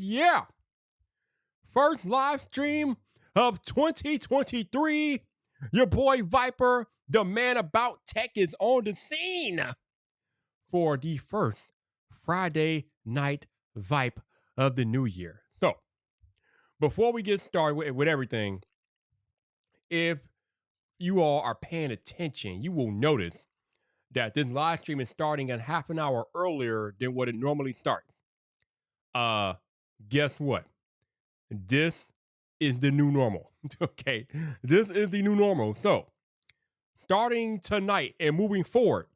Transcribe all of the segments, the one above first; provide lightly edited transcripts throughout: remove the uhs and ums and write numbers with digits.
yeah. First live stream of 2023. Your boy Viper, the man about tech, is on the scene for the first Friday night Vipe of the new year. So, before we get started with everything, if you all are paying attention, you will notice that this live stream is starting at half an hour earlier than what it normally starts. Guess what? This is the new normal. Okay. This is the new normal. So, starting tonight and moving forward,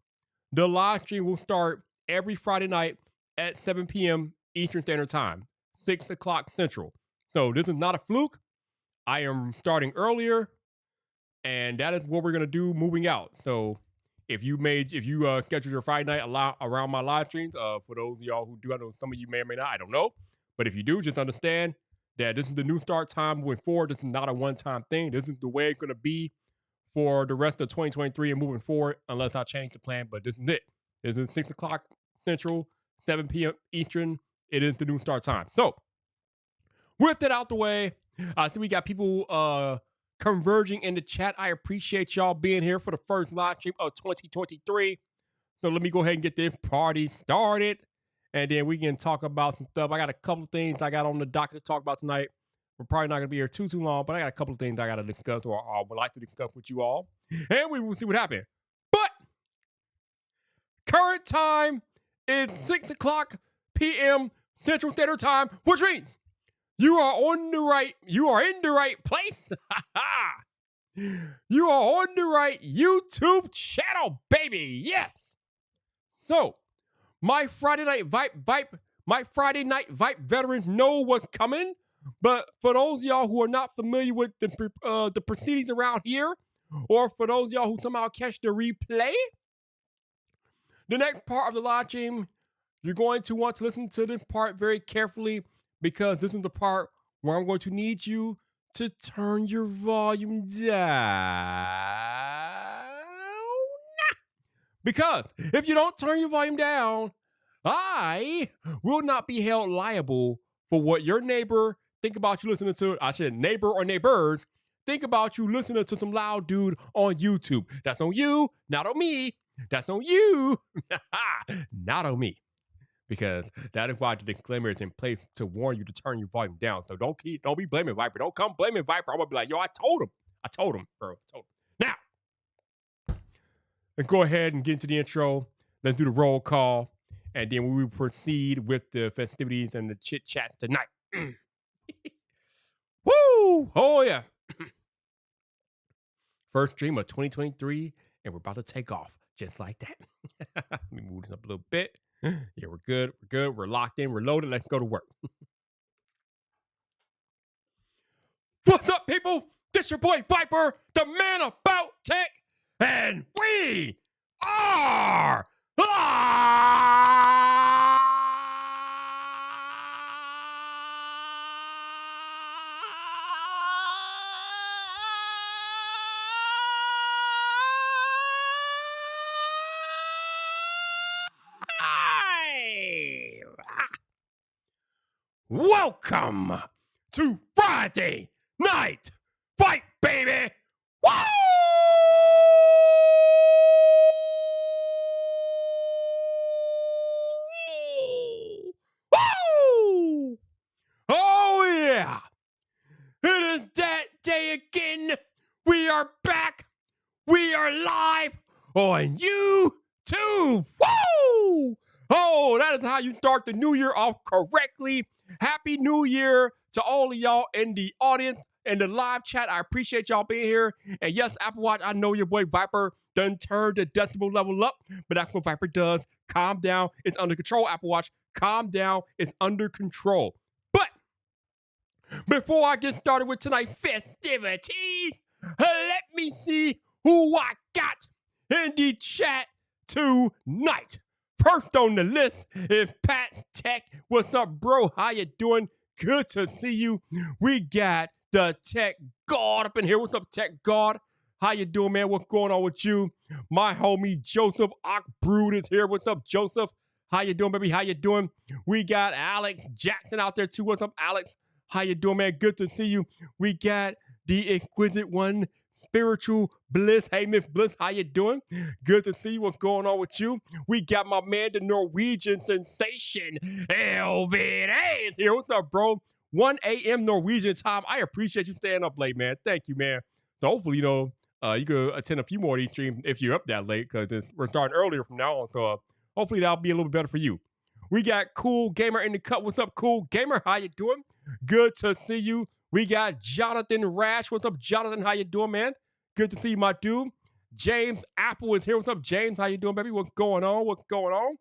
the live stream will start every Friday night at 7 p.m. Eastern Standard Time, 6 o'clock Central. So, this is not a fluke. I am starting earlier, and that is what we're going to do moving out. So, if you schedule your Friday night around my live streams, for those of y'all who do, I know some of you may or may not, I don't know. But if you do, just understand that this is the new start time moving forward. This is not a one-time thing. This is the way it's going to be for the rest of 2023 and moving forward, unless I change the plan. But this is it. This is 6 o'clock Central, 7 p.m. Eastern. It is the new start time. So, with that out the way, I think we got people converging in the chat. I appreciate y'all being here for the first live stream of 2023. So let me go ahead and get this party started, and then we can talk about some stuff. I got a couple of things I got on the docket to talk about tonight. We're probably not going to be here too long, but I got a couple of things I got to discuss or I would like to discuss with you all, and we will see what happens. But current time is 6 o'clock p.m. Central Standard Time, which means you are in the right place. You are on the right YouTube channel, baby. Yes. So, my Friday night Vipe veterans know what's coming. But for those of y'all who are not familiar with the proceedings around here, or for those of y'all who somehow catch the replay, the next part of the live stream, you're going to want to listen to this part very carefully, because this is the part where I'm going to need you to turn your volume down. Because if you don't turn your volume down, I will not be held liable for what your neighbor think about you listening to. I said neighbor or neighbors think about you listening to some loud dude on YouTube. That's on you, not on me. That's on you, not on me. Because that is why the disclaimer is in place to warn you to turn your volume down. So don't be blaming Viper. Don't come blaming Viper. I'm gonna be like, yo, I told him, bro. I told him. Now, let's go ahead and get into the intro. Let's do the roll call, and then we will proceed with the festivities and the chit chat tonight. Woo! Oh yeah. First stream of 2023, and we're about to take off just like that. Let me move this up a little bit. Yeah, we're good. We're locked in. We're loaded. Let's go to work. What's up, people? This your boy Viper, the man about tech, and we are welcome to Friday Night Fight, baby! Woo! Woo! Oh yeah! It is that day again. We are back. We are live on YouTube. Woo! Oh, that is how you start the new year off correctly. Happy New Year to all of y'all in the audience and the live chat. I appreciate y'all being here. And yes, Apple Watch, I know your boy Viper done turned the decibel level up, but that's what Viper does. Calm down. It's under control, Apple Watch. Calm down. It's under control. But before I get started with tonight's festivities, let me see who I got in the chat tonight. First on the list is Pat Tech. What's up, bro? How you doing? Good to see you. We got the Tech God up in here. What's up, Tech God? How you doing, man? What's going on with you? My homie Joseph Ockbrood is here. What's up, Joseph? How you doing, baby? How you doing? We got Alex Jackson out there too. What's up, Alex? How you doing, man? Good to see you. We got the exquisite one, Spiritual Bliss. Hey, Miss Bliss, how you doing? Good to see you. What's going on with you? We got my man, the Norwegian sensation, Elvin Hayes here. What's up, bro? 1 a.m. Norwegian time. I appreciate you staying up late, man. Thank you, man. So hopefully, you could attend a few more of these streams if you're up that late, because we're starting earlier from now on. So hopefully that'll be a little bit better for you. We got Cool Gamer in the cut. What's up, Cool Gamer? How you doing? Good to see you. We got Jonathan Rash. What's up, Jonathan? How you doing, man? Good to see you, my dude. James Apple is here. What's up, James? How you doing, baby? What's going on? What's going on?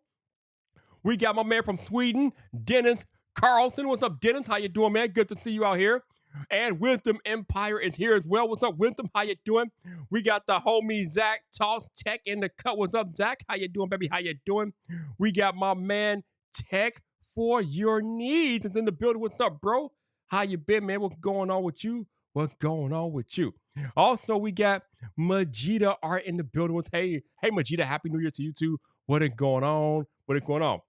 We got my man from Sweden, Dennis Carlson. What's up, Dennis? How you doing, man? Good to see you out here. And Wisdom Empire is here as well. What's up, Wisdom? How you doing? We got the homie Zach Talk Tech in the cut. What's up, Zach? How you doing, baby? How you doing? We got my man Tech for Your Needs is in the building. What's up, bro? How you been, man? What's going on with you? What's going on with you? Also, we got Majida Art in the building. Hey, Majida, Happy New Year to you too. What is going on? What is going on?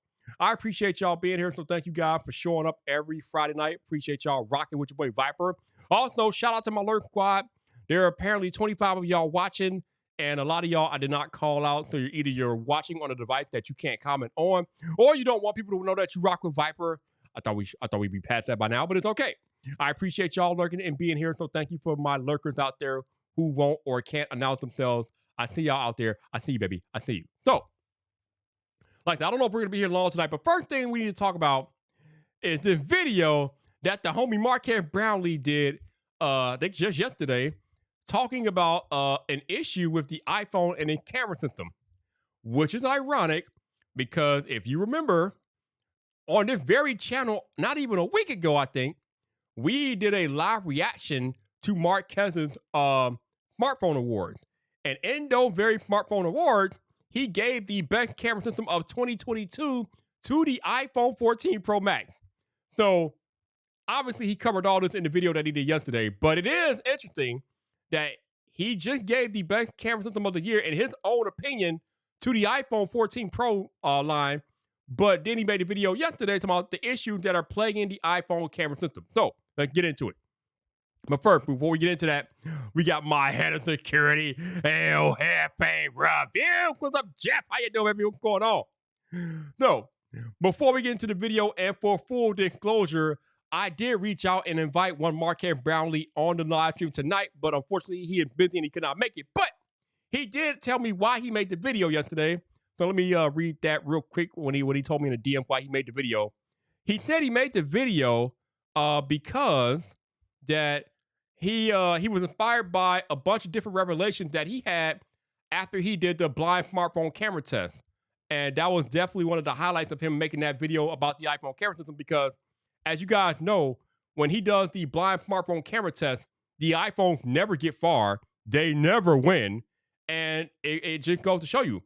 I appreciate y'all being here. So thank you guys for showing up every Friday night. Appreciate y'all rocking with your boy Viper. Also, shout out to my Lurk Squad. There are apparently 25 of y'all watching, and a lot of y'all I did not call out. So you're watching on a device that you can't comment on, or you don't want people to know that you rock with Viper. I thought we'd be past that by now, but it's okay. I appreciate y'all lurking and being here. So thank you for my lurkers out there who won't or can't announce themselves. I see y'all out there. I see you, baby. I see you. So, I don't know if we're going to be here long tonight, but first thing we need to talk about is this video that the homie Marquez Brownlee did, I think just yesterday, talking about an issue with the iPhone and the camera system, which is ironic because if you remember, on this very channel, not even a week ago, I think, we did a live reaction to Marquez's smartphone awards. And in those very smartphone awards, he gave the best camera system of 2022 to the iPhone 14 Pro Max. So obviously he covered all this in the video that he did yesterday, but it is interesting that he just gave the best camera system of the year in his own opinion to the iPhone 14 Pro line, but then he made a video yesterday talking about the issues that are plaguing the iPhone camera system. So let's get into it. But first, before we get into that, we got my head of security, El Jefe Review. What's up, Jeff? How you doing, baby? What's going on? So, before we get into the video, and for full disclosure, I did reach out and invite one Marquez Brownlee on the live stream tonight, but unfortunately, he is busy and he could not make it. But he did tell me why he made the video yesterday. So let me read that real quick when he told me in the DM why he made the video. He said he made the video because that he was inspired by a bunch of different revelations that he had after he did the blind smartphone camera test. And that was definitely one of the highlights of him making that video about the iPhone camera system because, as you guys know, when he does the blind smartphone camera test, the iPhones never get far. They never win. And it just goes to show you,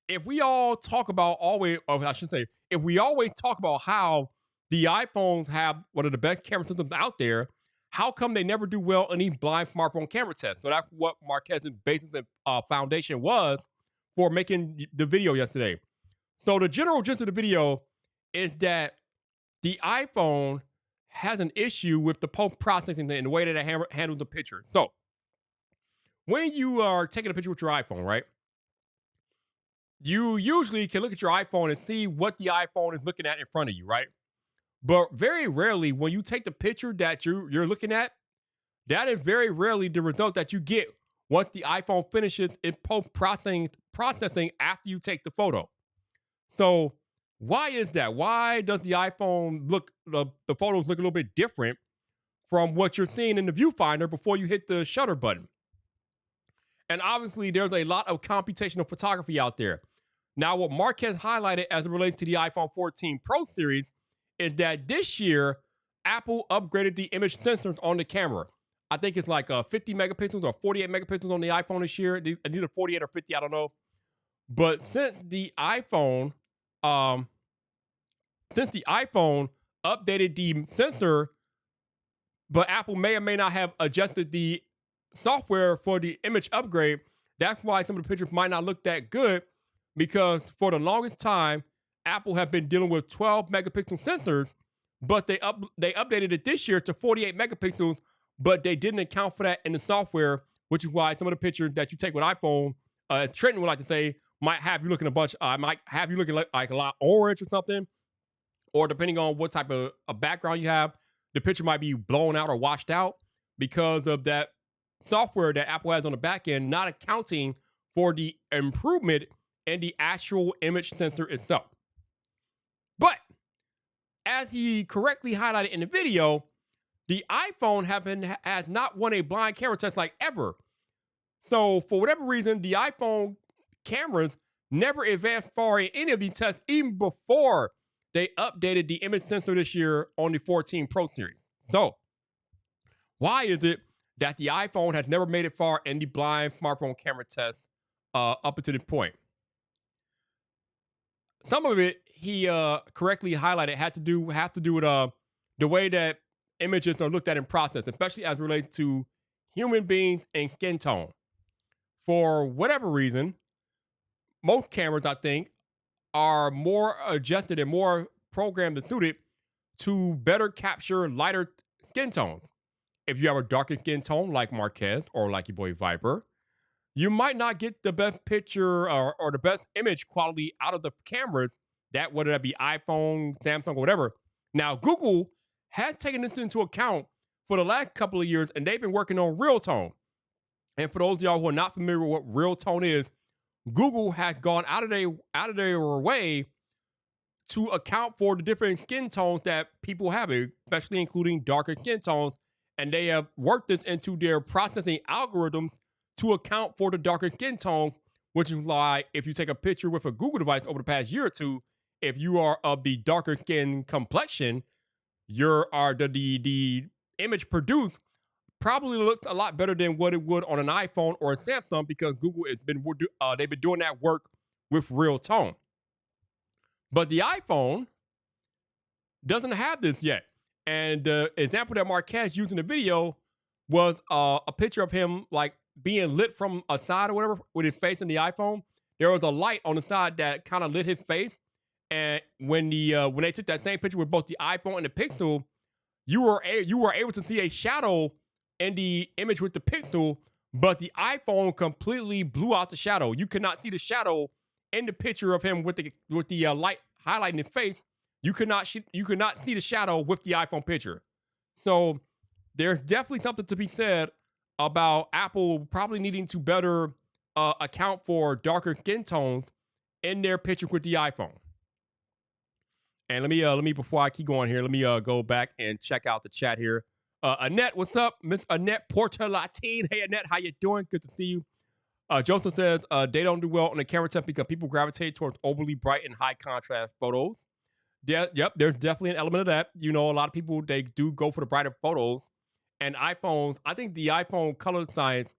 if we all talk about if we always talk about how the iPhones have one of the best camera systems out there, how come they never do well in these blind smartphone camera tests? So that's what Marquez's basis and foundation was for making the video yesterday. So the general gist of the video is that the iPhone has an issue with the post-processing and the way that it handles the picture. So when you are taking a picture with your iPhone, right, you usually can look at your iPhone and see what the iPhone is looking at in front of you, right? But very rarely, when you take the picture that you're looking at, that is very rarely the result that you get once the iPhone finishes its post-processing after you take the photo. So why is that? Why does the iPhone the photos look a little bit different from what you're seeing in the viewfinder before you hit the shutter button? And obviously, there's a lot of computational photography out there. Now, what Marquez highlighted as it relates to the iPhone 14 Pro series is that this year, Apple upgraded the image sensors on the camera. I think it's like 50 megapixels or 48 megapixels on the iPhone this year. It's either 48 or 50, I don't know. But since the iPhone updated the sensor, but Apple may or may not have adjusted the software for the image upgrade, that's why some of the pictures might not look that good, because for the longest time, Apple have been dealing with 12 megapixel sensors, but they updated it this year to 48 megapixels, but they didn't account for that in the software, which is why some of the pictures that you take with iPhone, Trenton would like to say, might have you looking might have you looking like a lot orange or something, or depending on what type of a background you have, the picture might be blown out or washed out because of that software that Apple has on the back end, not accounting for the improvement in the actual image sensor itself. But as he correctly highlighted in the video, the iPhone has not won a blind camera test like ever. So for whatever reason, the iPhone cameras never advanced far in any of these tests, even before they updated the image sensor this year on the 14 Pro series. So why is it that the iPhone has never made it far in the blind smartphone camera test up until this point? Some of it he correctly highlighted have to do with the way that images are looked at and processed, especially as relates to human beings and skin tone. For whatever reason, most cameras, I think, are more adjusted and more programmed and suited to better capture lighter skin tones. If you have a darker skin tone like Marquez or like your boy Viper, you might not get the best picture or the best image quality out of the cameras, that whether that be iPhone, Samsung, or whatever. Now, Google has taken this into account for the last couple of years, and they've been working on real tone. And for those of y'all who are not familiar with what real tone is, Google has gone out of their way to account for the different skin tones that people have, especially including darker skin tones. And they have worked this into their processing algorithms to account for the darker skin tone, which is why if you take a picture with a Google device over the past year or two, if you are of the darker skin complexion, the image produced probably looks a lot better than what it would on an iPhone or a Samsung, because Google they've been doing that work with real tone. But the iPhone doesn't have this yet. And the example that Marquez used in the video was a picture of him like being lit from a side or whatever with his face in the iPhone. There was a light on the side that kind of lit his face. And when they took that same picture with both the iPhone and the Pixel, you were able to see a shadow in the image with the Pixel, but the iPhone completely blew out the shadow. You could not see the shadow in the picture of him with the light highlighting his face. You could not see the shadow with the iPhone picture. So there's definitely something to be said about Apple probably needing to better account for darker skin tones in their picture with the iPhone. And let me before I keep going here, let me go back and check out the chat here. Annette, what's up? Miss Annette Porta-Latine. Hey, Annette, how you doing? Good to see you. Joseph says they don't do well on the camera test because people gravitate towards overly bright and high contrast photos. Yeah, yep, there's definitely an element of that. You know, a lot of people, they do go for the brighter photos. And iPhones, I think the iPhone color science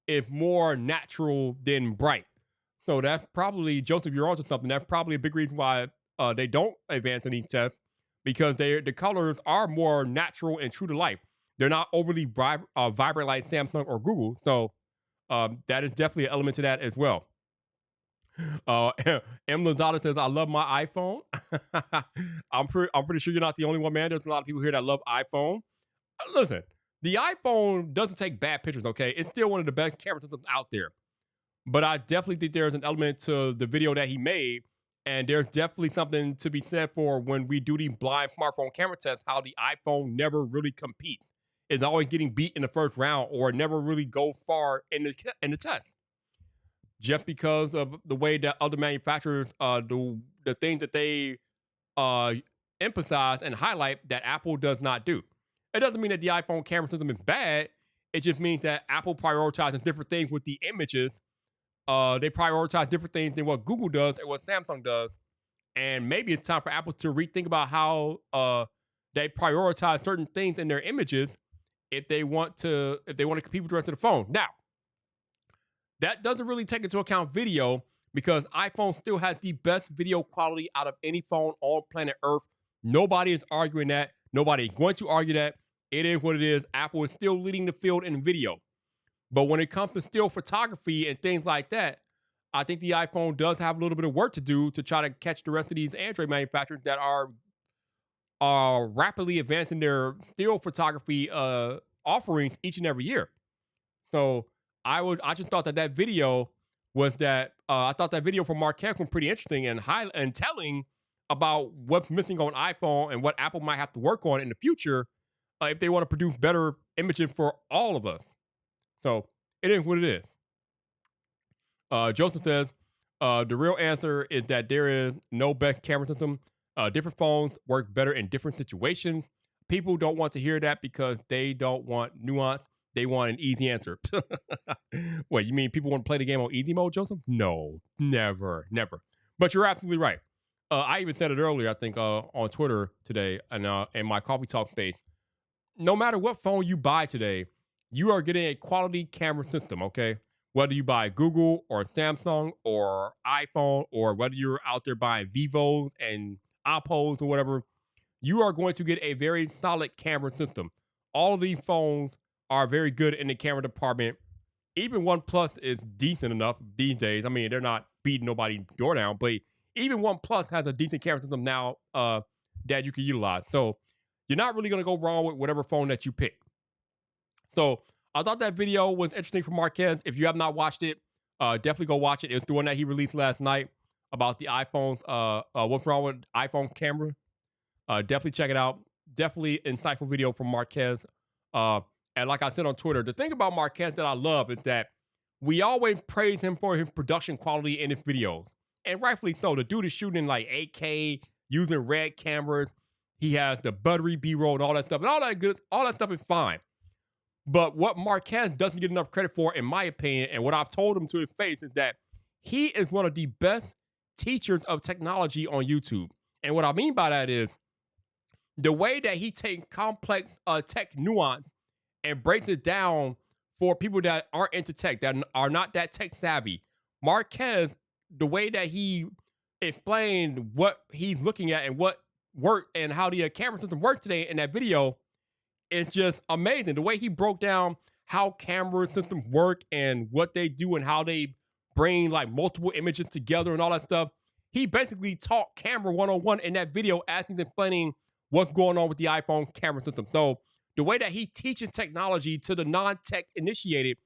is more natural than bright. So that's probably, Joseph, you're onto something. That's probably a big reason why they don't advance in these tests, because the colors are more natural and true to life. They're not overly vibrant like Samsung or Google. So that is definitely an element to that as well. M. Lazada says, I love my iPhone. I'm pretty sure you're not the only one, man. There's a lot of people here that love iPhone. Listen, the iPhone doesn't take bad pictures, okay? It's still one of the best camera systems out there. But I definitely think there's an element to the video that he made, and there's definitely something to be said for when we do these blind smartphone camera tests, how the iPhone never really competes. It's always getting beat in the first round or never really go far in the test. Just because of the way that other manufacturers, the things that they emphasize and highlight that Apple does not do. It doesn't mean that the iPhone camera system is bad. It just means that Apple prioritizes different things with the images. They prioritize different things than what Google does and what Samsung does. And maybe it's time for Apple to rethink about how they prioritize certain things in their images if they want to compete with the rest of the phone. Now, that doesn't really take into account video, because iPhone still has the best video quality out of any phone on planet Earth. Nobody is arguing that. Nobody is going to argue that. It is what it is. Apple is still leading the field in video. But when it comes to still photography and things like that, I think the iPhone does have a little bit of work to do to try to catch the rest of these Android manufacturers that are rapidly advancing their still photography offerings each and every year. So I just thought that video was that I thought that video from Marquez was pretty interesting and and telling about what's missing on iPhone and what Apple might have to work on in the future if they want to produce better imaging for all of us. So it is what it is. Joseph says the real answer is that there is no best camera system. Different phones work better in different situations. People don't want to hear that because they don't want nuance. They want an easy answer. What, you mean people want to play the game on easy mode, Joseph? No, never, never. But you're absolutely right. I even said it earlier, I think, on Twitter today and in my Coffee Talk space. No matter what phone you buy today, you are getting a quality camera system, okay? Whether you buy Google or Samsung or iPhone, or whether you're out there buying Vivos and Oppos or whatever, you are going to get a very solid camera system. All of these phones are very good in the camera department. Even OnePlus is decent enough these days. I mean, they're not beating nobody's door down, but even OnePlus has a decent camera system now that you can utilize. So you're not really going to go wrong with whatever phone that you pick. So I thought that video was interesting from Marquez. If you have not watched it, definitely go watch it. It's the one that he released last night about the iPhones. What's wrong with iPhone camera? Definitely check it out. Definitely insightful video from Marquez. And like I said on Twitter, the thing about Marquez that I love is that we always praise him for his production quality in his videos. And rightfully so. The dude is shooting in like 8K, using red cameras. He has the buttery B-roll and all that stuff. And all that stuff is fine. But what Marquez doesn't get enough credit for, in my opinion, and what I've told him to his face, is that he is one of the best teachers of technology on YouTube. And what I mean by that is the way that he takes complex tech nuance and breaks it down for people that aren't into tech, that are not that tech savvy. Marquez, the way that he explained what he's looking at and what worked and how the camera system worked today in that video, it's just amazing. The way he broke down how camera systems work and what they do and how they bring like multiple images together and all that stuff. He basically taught camera 101 in that video as he's explaining what's going on with the iPhone camera system. So the way that he teaches technology to the non-tech initiated,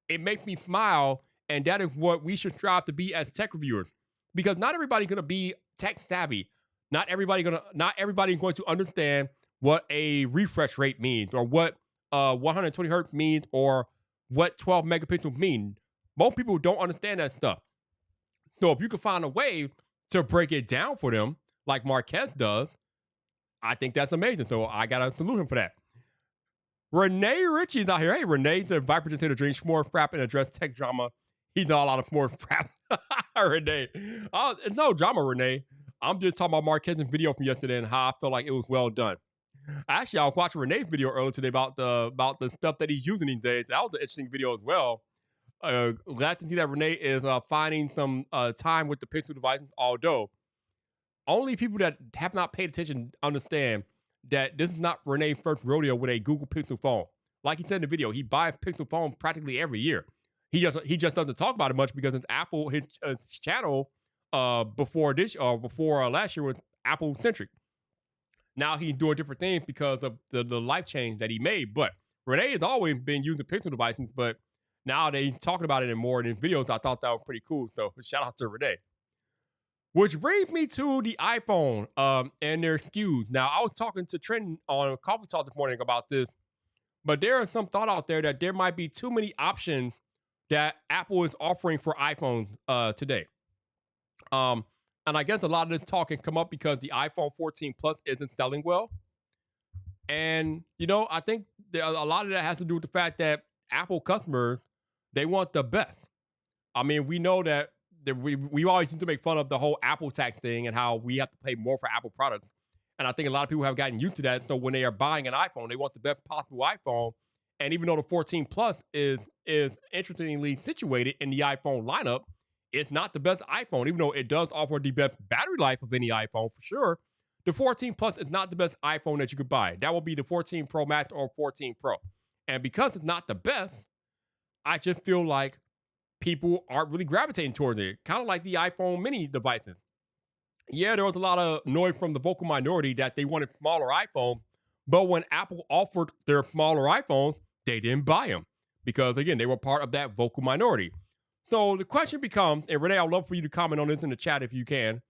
it makes me smile. And that is what we should strive to be as tech reviewers. Because not everybody's going to be tech savvy. Not everybody's going to understand what a refresh rate means, or what 120 hertz means, or what 12 megapixels mean. Most people don't understand that stuff. So if you can find a way to break it down for them, like Marquez does, I think that's amazing. So I got to salute him for that. Renee Ritchie's out here. Hey, Renee, the vice president of Dream S'more Frap and address tech drama. He's done a lot of S'more Frap. Renee. It's no drama, Renee. I'm just talking about Marquez's video from yesterday and how I felt like it was well done. Actually, I was watching Renee's video earlier today about the stuff that he's using these days. That was an interesting video as well. Glad to see that Renee is finding some time with the Pixel devices, although only people that have not paid attention understand that this is not Renee's first rodeo with a Google Pixel phone. Like he said in the video, he buys Pixel phones practically every year. He just doesn't talk about it much because his channel before last year was Apple centric. Now he's doing different things because of the life change that he made. But Renee has always been using Pixel devices, but now they talking about it more in his videos. I thought that was pretty cool. So shout out to Renee. Which brings me to the iPhone and their SKUs. Now, I was talking to Trenton on Coffee Talk this morning about this, but there is some thought out there that there might be too many options that Apple is offering for iPhones today. And I guess a lot of this talk can come up because the iPhone 14 Plus isn't selling well. And, I think a lot of that has to do with the fact that Apple customers, they want the best. I mean, we know that we always used to make fun of the whole Apple tax thing and how we have to pay more for Apple products. And I think a lot of people have gotten used to that. So when they are buying an iPhone, they want the best possible iPhone. And even though the 14 Plus is interestingly situated in the iPhone lineup, it's not the best iPhone, even though it does offer the best battery life of any iPhone for sure. The 14 Plus is not the best iPhone that you could buy. That will be the 14 Pro Max or 14 Pro. And because it's not the best, I just feel like people aren't really gravitating towards it. Kind of like the iPhone mini devices. Yeah, there was a lot of noise from the vocal minority that they wanted smaller iPhone, but when Apple offered their smaller iPhones, they didn't buy them because again, they were part of that vocal minority. So the question becomes, and Renee, I'd love for you to comment on this in the chat if you can.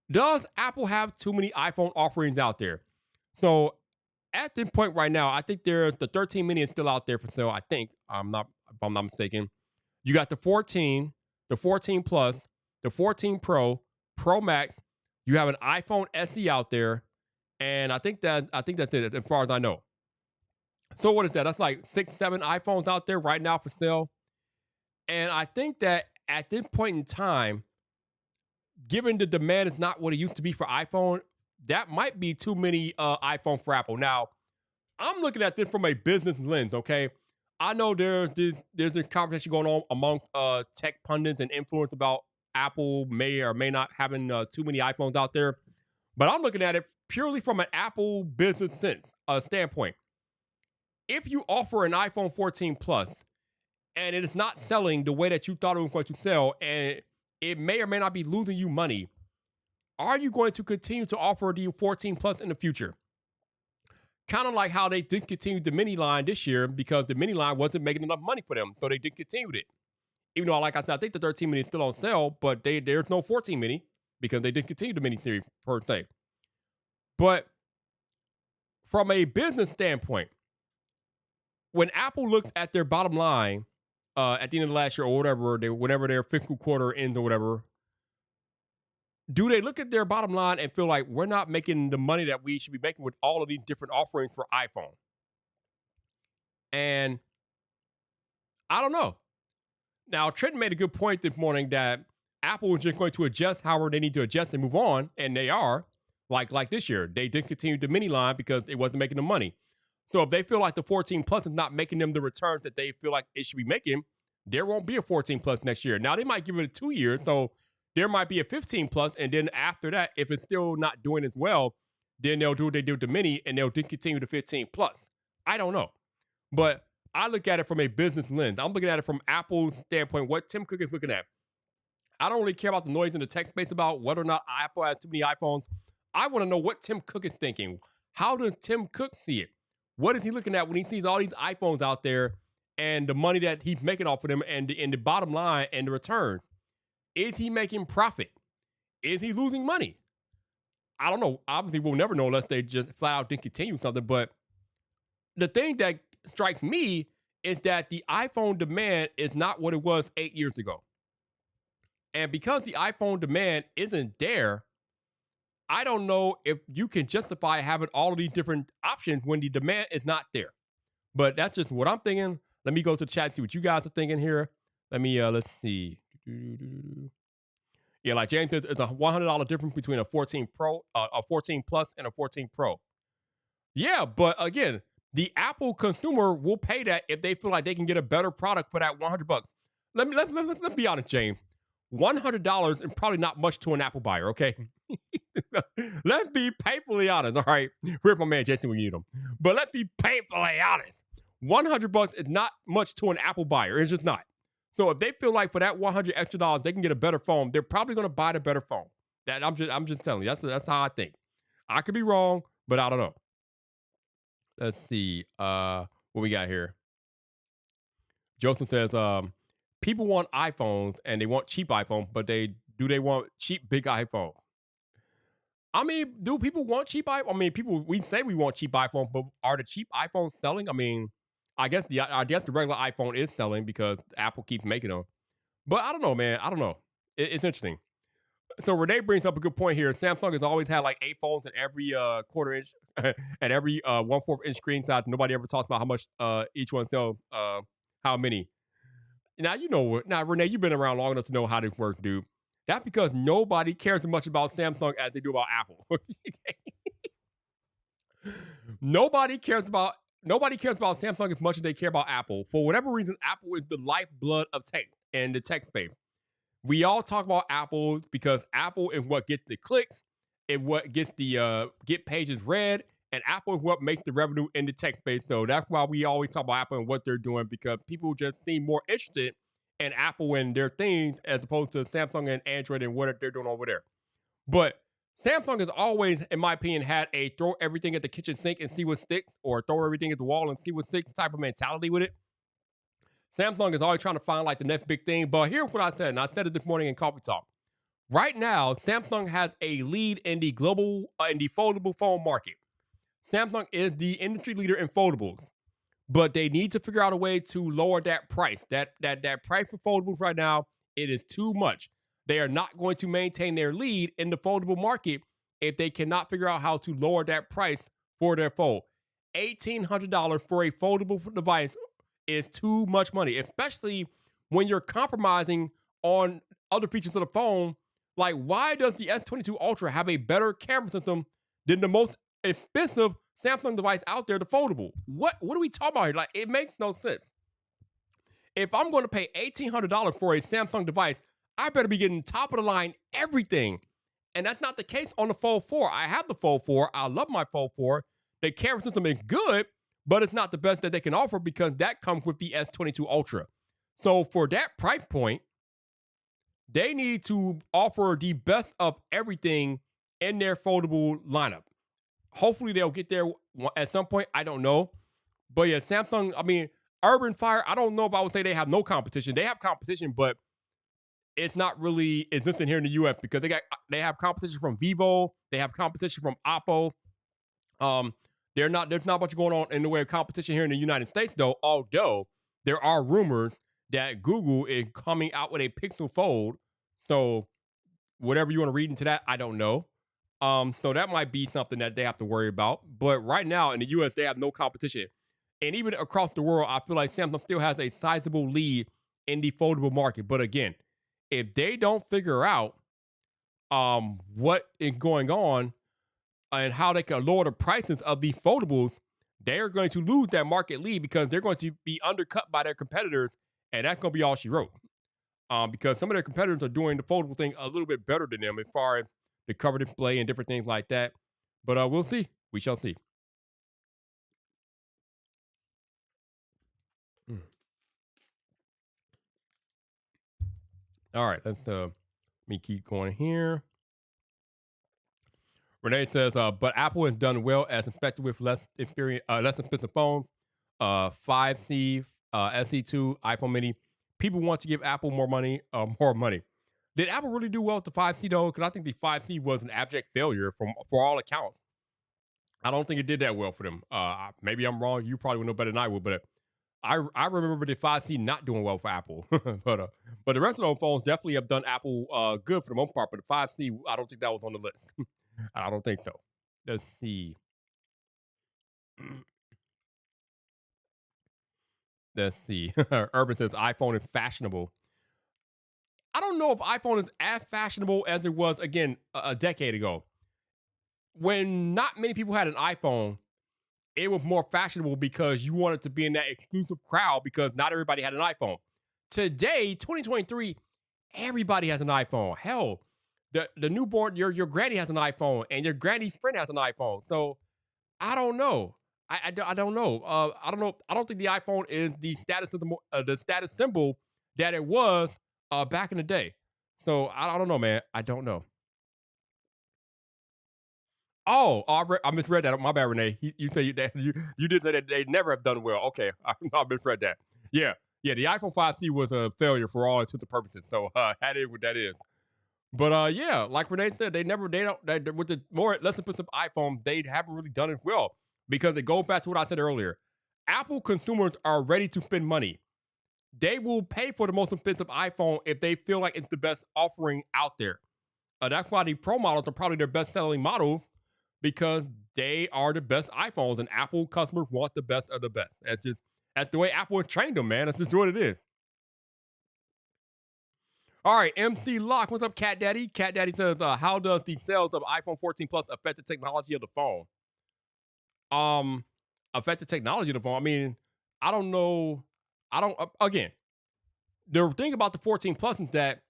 Does Apple have too many iPhone offerings out there? So at this point right now, I think there's the 13 mini is still out there for sale. I think if I'm not mistaken. You got the 14, the 14 Plus, the 14 Pro, Pro Max. You have an iPhone SE out there, and I think that's it as far as I know. So what is that? That's like 6, 7 iPhones out there right now for sale. And I think that at this point in time, given the demand is not what it used to be for iPhone, that might be too many iPhone for Apple. Now, I'm looking at this from a business lens, okay? I know there's a conversation going on among tech pundits and influencers about Apple may or may not having too many iPhones out there, but I'm looking at it purely from an Apple business standpoint. If you offer an iPhone 14 Plus and it is not selling the way that you thought it was going to sell, and it may or may not be losing you money, are you going to continue to offer the 14 Plus in the future? Kind of like how they discontinued the mini line this year because the mini line wasn't making enough money for them, so they discontinued it. Even though, like I said, I think the 13 mini is still on sale, but there's no 14 mini because they discontinued the mini series per se. But from a business standpoint, when Apple looked at their bottom line at the end of last year or whatever, whenever their fiscal quarter ends or whatever, do they look at their bottom line and feel like we're not making the money that we should be making with all of these different offerings for iPhone? And I don't know. Now, Trenton made a good point this morning that Apple is just going to adjust however they need to adjust and move on, and they are. Like this year, they discontinued the mini line because it wasn't making them money. So if they feel like the 14 Plus is not making them the returns that they feel like it should be making, there won't be a 14 Plus next year. Now, they might give it 2 years, so there might be a 15 Plus, and then after that, if it's still not doing as well, then they'll do what they do with the mini, and they'll discontinue the 15 Plus. I don't know. But I look at it from a business lens. I'm looking at it from Apple's standpoint, what Tim Cook is looking at. I don't really care about the noise in the tech space about whether or not Apple has too many iPhones. I want to know what Tim Cook is thinking. How does Tim Cook see it? What is he looking at when he sees all these iPhones out there and the money that he's making off of them and the bottom line and the return? Is he making profit? Is he losing money? I don't know. Obviously, we'll never know unless they just flat out discontinue something. But the thing that strikes me is that the iPhone demand is not what it was 8 years ago. And because the iPhone demand isn't there, I don't know if you can justify having all of these different options when the demand is not there. But that's just what I'm thinking. Let me go to the chat and see what you guys are thinking here. Let me, let's see. Yeah, like James says, it's a $100 difference between a 14 Pro, a 14 Plus and a 14 Pro. Yeah, but again, the Apple consumer will pay that if they feel like they can get a better product for that $100. Let's be honest, James. $100 is probably not much to an Apple buyer, okay? Let's be painfully honest, all right? Here's my man Jason, we need him. But let's be painfully honest. $100 is not much to an Apple buyer. It's just not. So if they feel like for that $100 extra they can get a better phone, they're probably going to buy the better phone. That I'm just telling you. That's how I think. I could be wrong, but I don't know. Let's see what we got here. Joseph says, people want iPhones and they want cheap iPhones, but they want cheap big iPhones? I mean, do people want cheap iPhones? I mean, we say we want cheap iPhones, but are the cheap iPhones selling? I mean, I guess the regular iPhone is selling because Apple keeps making them. But I don't know, man. I don't know. It's interesting. So Renee brings up a good point here. Samsung has always had like 8 phones at every quarter inch and every 1/4 inch screen size. Nobody ever talks about how much each one sells. How many? Now you know. Now Renee, you've been around long enough to know how this works, dude. That's because nobody cares as much about Samsung as they do about Apple. Nobody cares about Samsung as much as they care about Apple. For whatever reason, Apple is the lifeblood of tech and the tech space. We all talk about Apple because Apple is what gets the clicks and what gets the get pages read, and Apple is what makes the revenue in the tech space. So that's why we always talk about Apple and what they're doing, because people just seem more interested and Apple and their things as opposed to Samsung and Android and what they're doing over there. But Samsung has always, in my opinion, had a throw everything at the kitchen sink and see what sticks, or throw everything at the wall and see what sticks type of mentality with it. Samsung is always trying to find like the next big thing. But here's what I said, and I said it this morning in Coffee Talk. Right now, Samsung has a lead in the global, in the foldable phone market. Samsung is the industry leader in foldables, but they need to figure out a way to lower that price. That price for foldables right now, it is too much. They are not going to maintain their lead in the foldable market if they cannot figure out how to lower that price for their fold. $1,800 for a foldable device is too much money, especially when you're compromising on other features of the phone. Like, why does the S22 Ultra have a better camera system than the most expensive Samsung device out there, the foldable? What are we talking about here? Like, it makes no sense. If I'm going to pay $1,800 for a Samsung device, I better be getting top of the line everything. And that's not the case on the Fold 4. I have the Fold 4. I love my Fold 4. The camera system is good, but it's not the best that they can offer because that comes with the S22 Ultra. So for that price point, they need to offer the best of everything in their foldable lineup. Hopefully they'll get there at some point. I don't know. But yeah, Samsung, I mean, Urban Fire, I don't know if I would say they have no competition. They have competition, but it's not really existing here in the US because they have competition from Vivo, they have competition from Oppo. There's not much going on in the way of competition here in the United States, though, although there are rumors that Google is coming out with a Pixel Fold. So whatever you want to read into that, I don't know. So that might be something that they have to worry about. But right now in the US, they have no competition. And even across the world, I feel like Samsung still has a sizable lead in the foldable market. But again, if they don't figure out what is going on and how they can lower the prices of these foldables, they're going to lose that market lead because they're going to be undercut by their competitors, and that's going to be all she wrote. Because some of their competitors are doing the foldable thing a little bit better than them as far as the cover display and different things like that. But we'll see. We shall see. All right, let's me keep going here. Renee says, but Apple has done well as expected with less expensive phones, 5C, SE2, iPhone Mini. People want to give Apple more money. Did Apple really do well with the 5C though? Because I think the 5C was an abject failure for all accounts. I don't think it did that well for them. Maybe I'm wrong. You probably would know better than I would, but I remember the 5C not doing well for Apple. but the rest of those phones definitely have done Apple good for the most part. But the 5C, I don't think that was on the list. I don't think so. Let's see. Urban says iPhone is fashionable. I don't know if iPhone is as fashionable as it was, again, a decade ago. When not many people had an iPhone, it was more fashionable because you wanted to be in that exclusive crowd because not everybody had an iPhone. Today, 2023, everybody has an iPhone. Hell, the newborn, your granny has an iPhone, and your granny's friend has an iPhone. So I don't know. I don't know. I don't know. I don't think the iPhone is the status symbol that it was back in the day. So I don't know, man. I don't know. Oh, I misread that. My bad, Renee. You say you did say that they never have done well. Okay, I misread that. Yeah, the iPhone 5C was a failure for all intents and purposes. So that is what that is. But yeah, like Renee said, with the less expensive iPhone, they haven't really done it well because it goes back to what I said earlier. Apple consumers are ready to spend money. They will pay for the most expensive iPhone if they feel like it's the best offering out there. That's why the Pro models are probably their best-selling models because they are the best iPhones, and Apple customers want the best of the best. That's the way Apple has trained them, man. That's just what it is. All right, MC Lock, what's up, Cat Daddy? Cat Daddy says, how does the sales of iPhone 14 Plus affect the technology of the phone? Affect the technology of the phone. I mean, I don't know. Again, the thing about the 14 Plus is that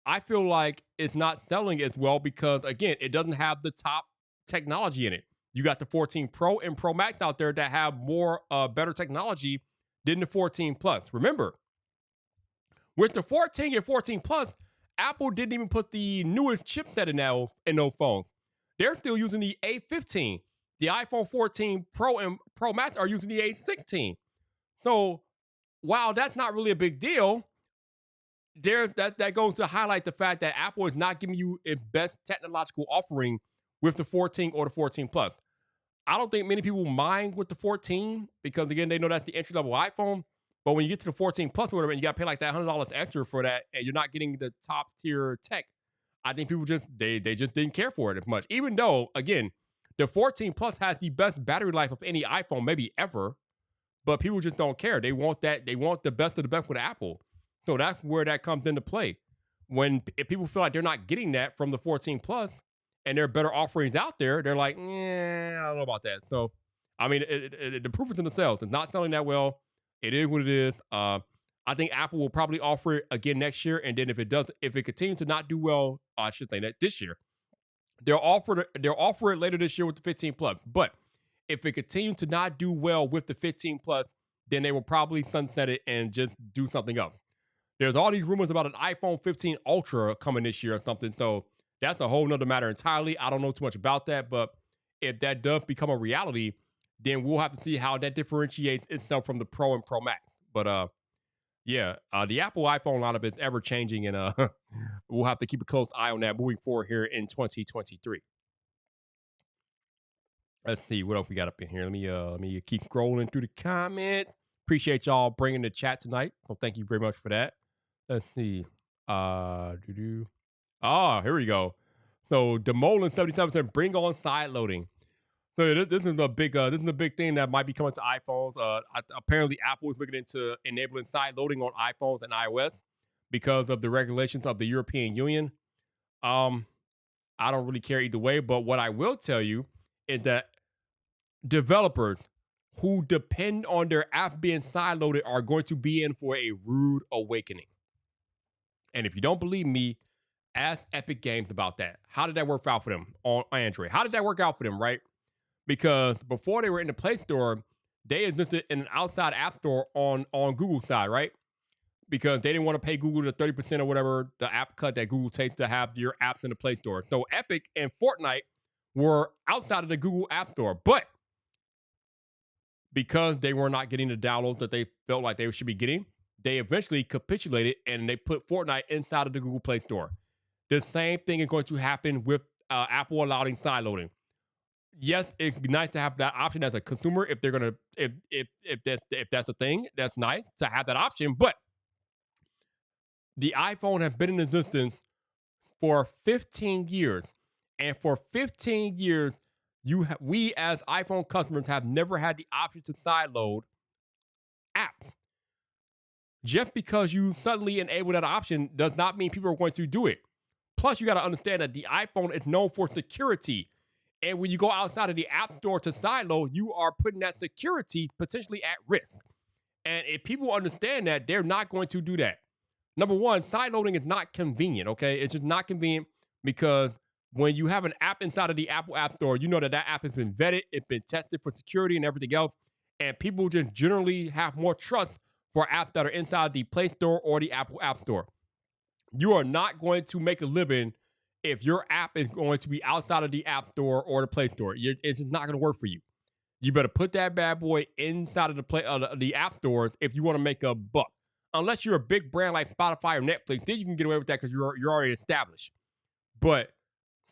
I feel like it's not selling as well because, again, it doesn't have the top technology in it. You got the 14 Pro and Pro Max out there that have more better technology than the 14 Plus. Remember, With the 14 and 14 Plus, Apple didn't even put the newest chipset in those phones. They're still using the A15. The iPhone 14 Pro and Pro Max are using the A16. So while that's not really a big deal, that goes to highlight the fact that Apple is not giving you its best technological offering with the 14 or the 14 Plus. I don't think many people mind with the 14 because again they know that's the entry level iPhone. But when you get to the 14 Plus or whatever, and you got to pay like that $100 extra for that, and you're not getting the top tier tech, I think people just they just didn't care for it as much. Even though again, the 14 Plus has the best battery life of any iPhone maybe ever, but people just don't care. They want that. They want the best of the best with Apple. So that's where that comes into play. If people feel like they're not getting that from the 14 Plus, and there are better offerings out there, they're like, I don't know about that. So, I mean, the proof is in the sales. It's not selling that well. It is what it is. I think Apple will probably offer it again next year, and then if it continues to not do well, I should say that this year, they'll offer it later this year with the 15 Plus. But if it continues to not do well with the 15 Plus, then they will probably sunset it and just do something else. There's all these rumors about an iPhone 15 Ultra coming this year or something. So that's a whole nother matter entirely. I don't know too much about that, but if that does become a reality, then we'll have to see how that differentiates itself from the Pro and Pro Max. But the Apple iPhone lineup is ever changing, and we'll have to keep a close eye on that moving forward here in 2023. Let's see what else we got up in here. Let me keep scrolling through the comments. Appreciate y'all bringing the chat tonight. So thank you very much for that. Let's see. Here we go. So Demolin 77 said, bring on side loading. So this is a big thing that might be coming to iPhones. Apparently, Apple is looking into enabling side loading on iPhones and iOS because of the regulations of the European Union. I don't really care either way, but what I will tell you is that developers who depend on their app being side loaded are going to be in for a rude awakening. And if you don't believe me, ask Epic Games about that. How did that work out for them on Android? How did that work out for them, right? Because before they were in the Play Store, they existed in an outside app store on Google's side, right? Because they didn't want to pay Google the 30% or whatever the app cut that Google takes to have your apps in the Play Store. So Epic and Fortnite were outside of the Google App Store, but because they were not getting the downloads that they felt like they should be getting, they eventually capitulated and they put Fortnite inside of the Google Play Store. The same thing is going to happen with Apple allowing side loading. Yes, it's nice to have that option as a consumer if they're gonna if that's a thing. That's nice to have that option. But the iPhone has been in existence for 15 years, and for 15 years, we as iPhone customers have never had the option to sideload apps. Just because you suddenly enable that option does not mean people are going to do it. Plus, you got to understand that the iPhone is known for security. And when you go outside of the App Store to sideload, you are putting that security potentially at risk. And if people understand that, they're not going to do that. Number one, sideloading is not convenient, okay? It's just not convenient because when you have an app inside of the Apple App Store, you know that app has been vetted, it's been tested for security and everything else. And people just generally have more trust for apps that are inside the Play Store or the Apple App Store. You are not going to make a living if your app is going to be outside of the App Store or the Play Store. It's just not going to work for you. You better put that bad boy inside of the App Stores if you want to make a buck. Unless you're a big brand like Spotify or Netflix, then you can get away with that because you're already established. But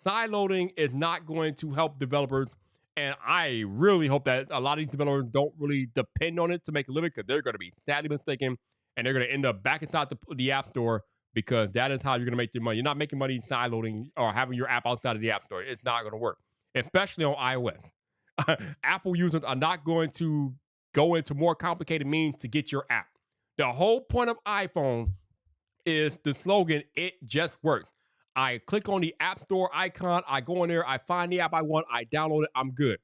sideloading is not going to help developers, and I really hope that a lot of these developers don't really depend on it to make a living because they're going to be sadly mistaken, and they're going to end up back inside the App Store because that is how you're going to make your money. You're not making money sideloading or having your app outside of the App Store. It's not going to work, especially on iOS. Apple users are not going to go into more complicated means to get your app. The whole point of iPhone is the slogan, it just works. I click on the App Store icon, I go in there, I find the app I want, I download it, I'm good.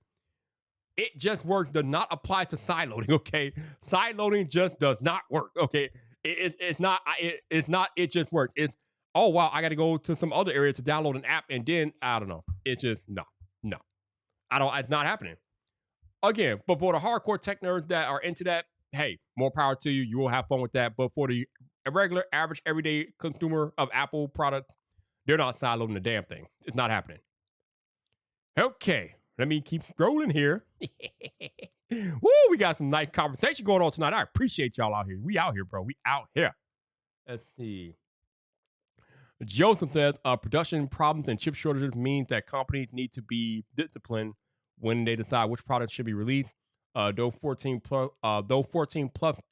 It just works does not apply to sideloading, okay? Sideloading just does not work, okay? It's not, it just works. It's, oh, wow, I got to go to some other area to download an app, and then, I don't know. It's just, no. It's not happening. Again, but for the hardcore tech nerds that are into that, hey, more power to you. You will have fun with that. But for the a regular, average, everyday consumer of Apple products, they're not sideloading the damn thing. It's not happening. Okay, let me keep scrolling here. Woo, we got some nice conversation going on tonight. I appreciate y'all out here. We out here, bro. We out here. Let's see. Joseph says production problems and chip shortages means that companies need to be disciplined when they decide which products should be released. Though 14 plus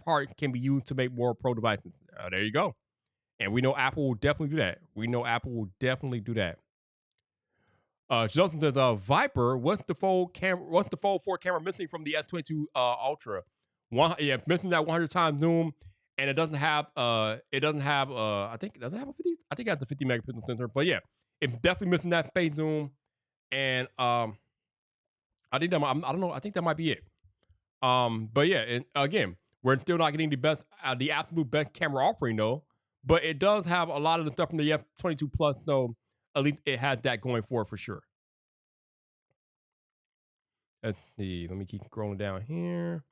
parts can be used to make more pro devices. There you go. And we know Apple will definitely do that. Joseph says, Viper, what's the Fold 4 camera missing from the S22 Ultra? Missing that 100 times zoom, and it doesn't have I think does it have a 50? I think it has the 50 megapixel sensor, but yeah, it's definitely missing that space zoom, and I think that I don't know, I think that might be it. But yeah, and again, we're still not getting the absolute best camera offering though, but it does have a lot of the stuff from the F22 Plus, so at least it has that going for it for sure. Let's see. Let me keep scrolling down here.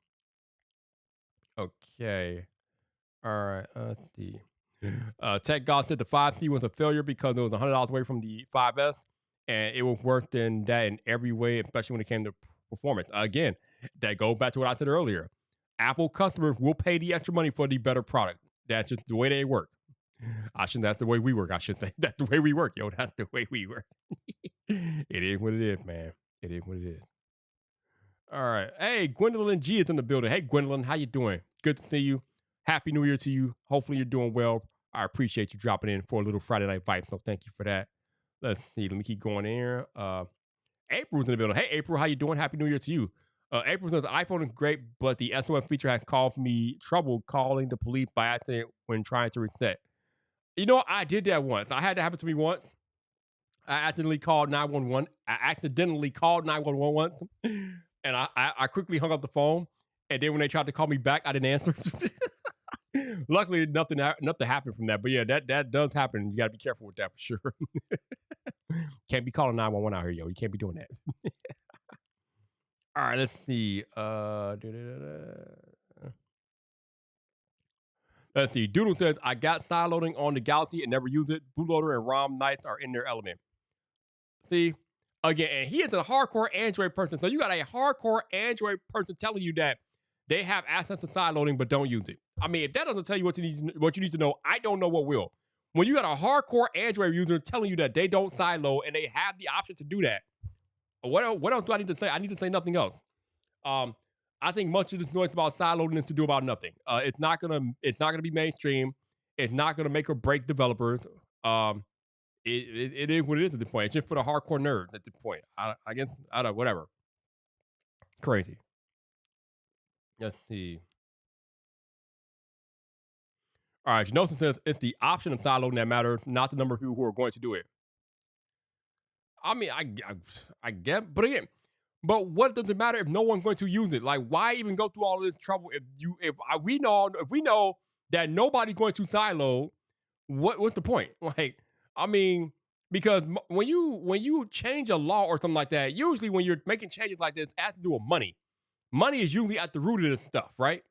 Okay. All right. Let's see. Tech God said the 5C was a failure because it was $100 away from the 5S, and it was worse than that in every way, especially when it came to performance. Again, that goes back to what I said earlier. Apple customers will pay the extra money for the better product. That's just the way they work. That's the way we work. I should say that's the way we work, yo. That's the way we work. It is what it is, man. It is what it is. All right. Hey, Gwendolyn G is in the building. Hey, Gwendolyn, how you doing? Good to see you. Happy New Year to you. Hopefully you're doing well. I appreciate you dropping in for a little Friday night vibe. So thank you for that. Let's see. Let me keep going here. April's in the building. Hey, April, how you doing? Happy New Year to you. April says the iPhone is great, but the SOS feature has caused me trouble calling the police by accident when trying to reset. You know, I did that once. I had that happen to me once. I accidentally called 911. Once, and I quickly hung up the phone. And then when they tried to call me back, I didn't answer. Luckily, nothing happened from that. But yeah, that does happen. You got to be careful with that for sure. Can't be calling 911 out here, yo. You can't be doing that. All right, let's see. Let's see. Doodle says, I got side loading on the Galaxy and never use it. Bootloader and ROM nights are in their element. See, again, and he is a hardcore Android person. So you got a hardcore Android person telling you that they have access to side loading but don't use it. I mean, if that doesn't tell you what you need to know, I don't know what will. When you got a hardcore Android user telling you that they don't side load and they have the option to do that, what else do I need to say? I need to say nothing else. I think much of this noise about side loading is to do about nothing. It's not gonna be mainstream. It's not gonna make or break developers. It is what it is at this point. It's just for the hardcore nerds at this point. I guess I don't know, whatever. Crazy. Let's see. All right, Janosa says it's the option of side loading that matters, not the number of people who are going to do it. I mean, I get, but again, but what does it matter if no one's going to use it? Like, why even go through all this trouble if we know that nobody's going to side load? What's the point? Like, I mean, because when you change a law or something like that, usually when you're making changes like this, it has to do with money. Money is usually at the root of this stuff, right?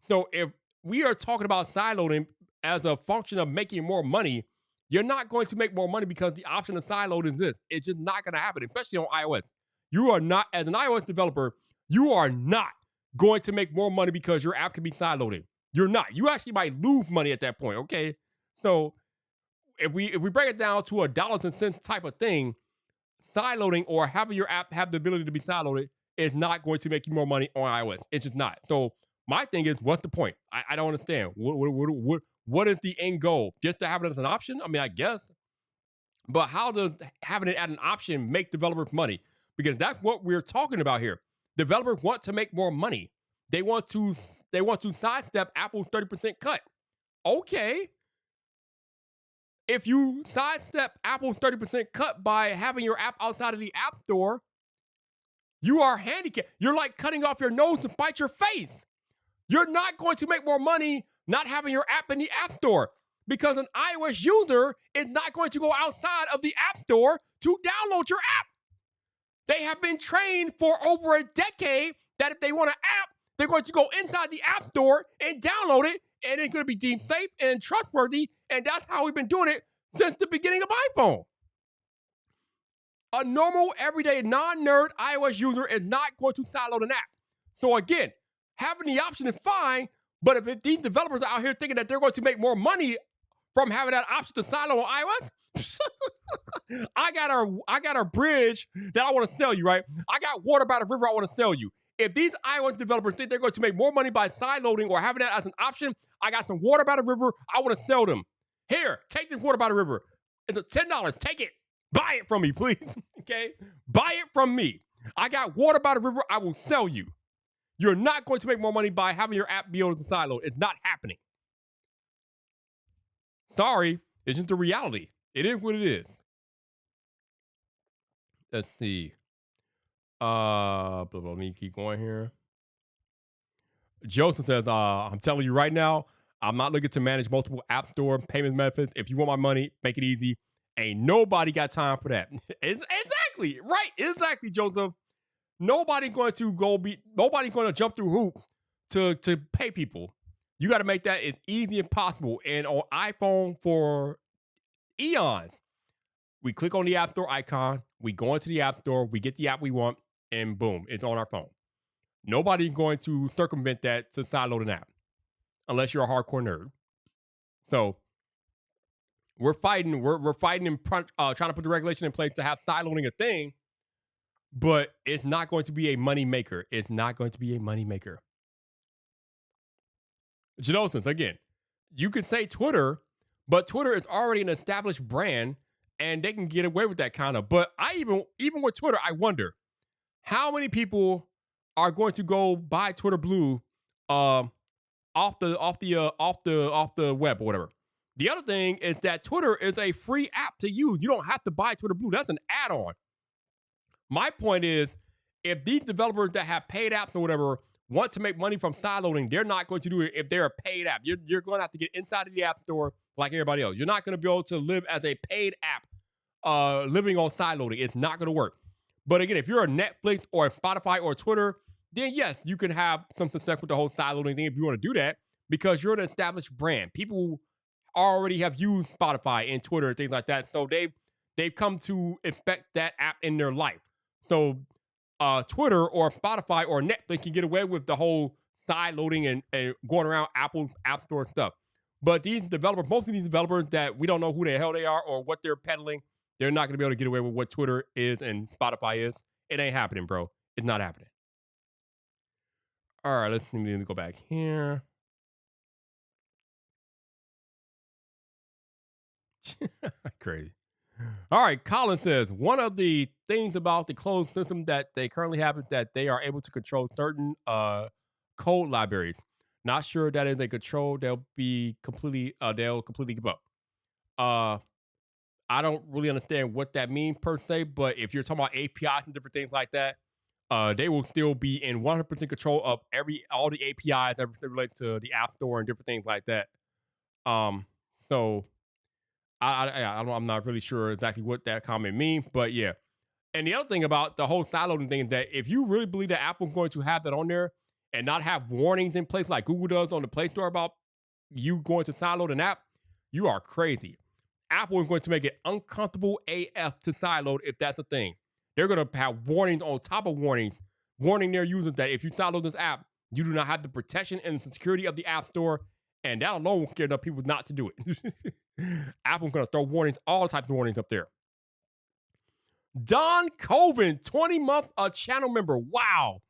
So if we are talking about side loading as a function of making more money, you're not going to make more money because the option of side load exists. It's just not going to happen, especially on iOS. You are not, as an iOS developer, you are not going to make more money because your app can be side loaded. You're not. You actually might lose money at that point, okay? So if we break it down to a dollars and cents type of thing, side loading or having your app have the ability to be side loaded is not going to make you more money on iOS. It's just not. So my thing is, what's the point? I don't understand. What is the end goal? Just to have it as an option? I mean, I guess. But how does having it as an option make developers money? Because that's what we're talking about here. Developers want to make more money. They want to sidestep Apple's 30% cut. Okay. If you sidestep Apple's 30% cut by having your app outside of the App Store, you are handicapped. You're like cutting off your nose to spite your face. You're not going to make more money not having your app in the App Store because an iOS user is not going to go outside of the App Store to download your app. They have been trained for over a decade that if they want an app, they're going to go inside the App Store and download it and it's going to be deemed safe and trustworthy. And that's how we've been doing it since the beginning of iPhone. A normal, everyday, non-nerd iOS user is not going to download an app. So again, having the option is fine, but if these developers are out here thinking that they're going to make more money from having that option to download on iOS, I got a bridge that I want to sell you, right? I got water by the river I want to sell you. If these iOS developers think they're going to make more money by sideloading or having that as an option, I got some water by the river I want to sell them. Here, take this water by the river. It's $10. Take it. Buy it from me, please. Okay? Buy it from me. I got water by the river I will sell you. You're not going to make more money by having your app be able to sideload. It's not happening. Sorry, it's just the reality. It is what it is. Let's see. Let me keep going here. Joseph says, I'm telling you right now, I'm not looking to manage multiple app store payment methods. If you want my money, make it easy. Ain't nobody got time for that. Exactly. Right. Exactly, Joseph. Nobody's going to jump through hoops to pay people. You got to make that as easy as possible. And on iPhone for eons, we click on the App Store icon, we go into the App Store, we get the app we want, and boom, it's on our phone. Nobody's going to circumvent that to download an app unless you're a hardcore nerd. So we're fighting and trying to put the regulation in place to have sideloading a thing, but it's not going to be a money maker. It's not going to be a money maker. Genosins, again, you could say Twitter, but Twitter is already an established brand, and they can get away with that kind of. But even with Twitter, I wonder how many people are going to go buy Twitter Blue off the web or whatever. The other thing is that Twitter is a free app to use. You don't have to buy Twitter Blue. That's an add-on. My point is, if these developers that have paid apps or whatever want to make money from sideloading, they're not going to do it if they're a paid app. You're going to have to get inside of the app store like everybody else. You're not going to be able to live as a paid app living on sideloading. It's not going to work. But again, if you're a Netflix or a Spotify or a Twitter, then yes, you can have some success with the whole sideloading thing if you want to do that, because you're an established brand. People already have used Spotify and Twitter and things like that. So they've come to expect that app in their life. So Twitter or Spotify or Netflix can get away with the whole sideloading and going around Apple's App Store stuff. But these developers, most of these developers that we don't know who the hell they are or what they're peddling, they're not going to be able to get away with what Twitter is and Spotify is. It ain't happening, bro. It's not happening. All right, let me go back here. Crazy. All right, Colin says, one of the things about the closed system that they currently have is that they are able to control certain code libraries. Not sure that is a control they'll completely give up. I don't really understand what that means per se, but if you're talking about APIs and different things like that, they will still be in 100% control of all the APIs that relate to the App Store and different things like that. So I'm not really sure exactly what that comment means, but yeah. And the other thing about the whole sideloading thing is that if you really believe that Apple's going to have that on there and not have warnings in place like Google does on the Play Store about you going to sideload an app, you are crazy. Apple is going to make it uncomfortable AF to sideload if that's a thing. They're going to have warnings on top of warnings, warning their users that if you sideload this app, you do not have the protection and the security of the App Store, and that alone will scare enough people not to do it. Apple's going to throw warnings, all types of warnings up there. Don Coven, 20-month channel member. Wow.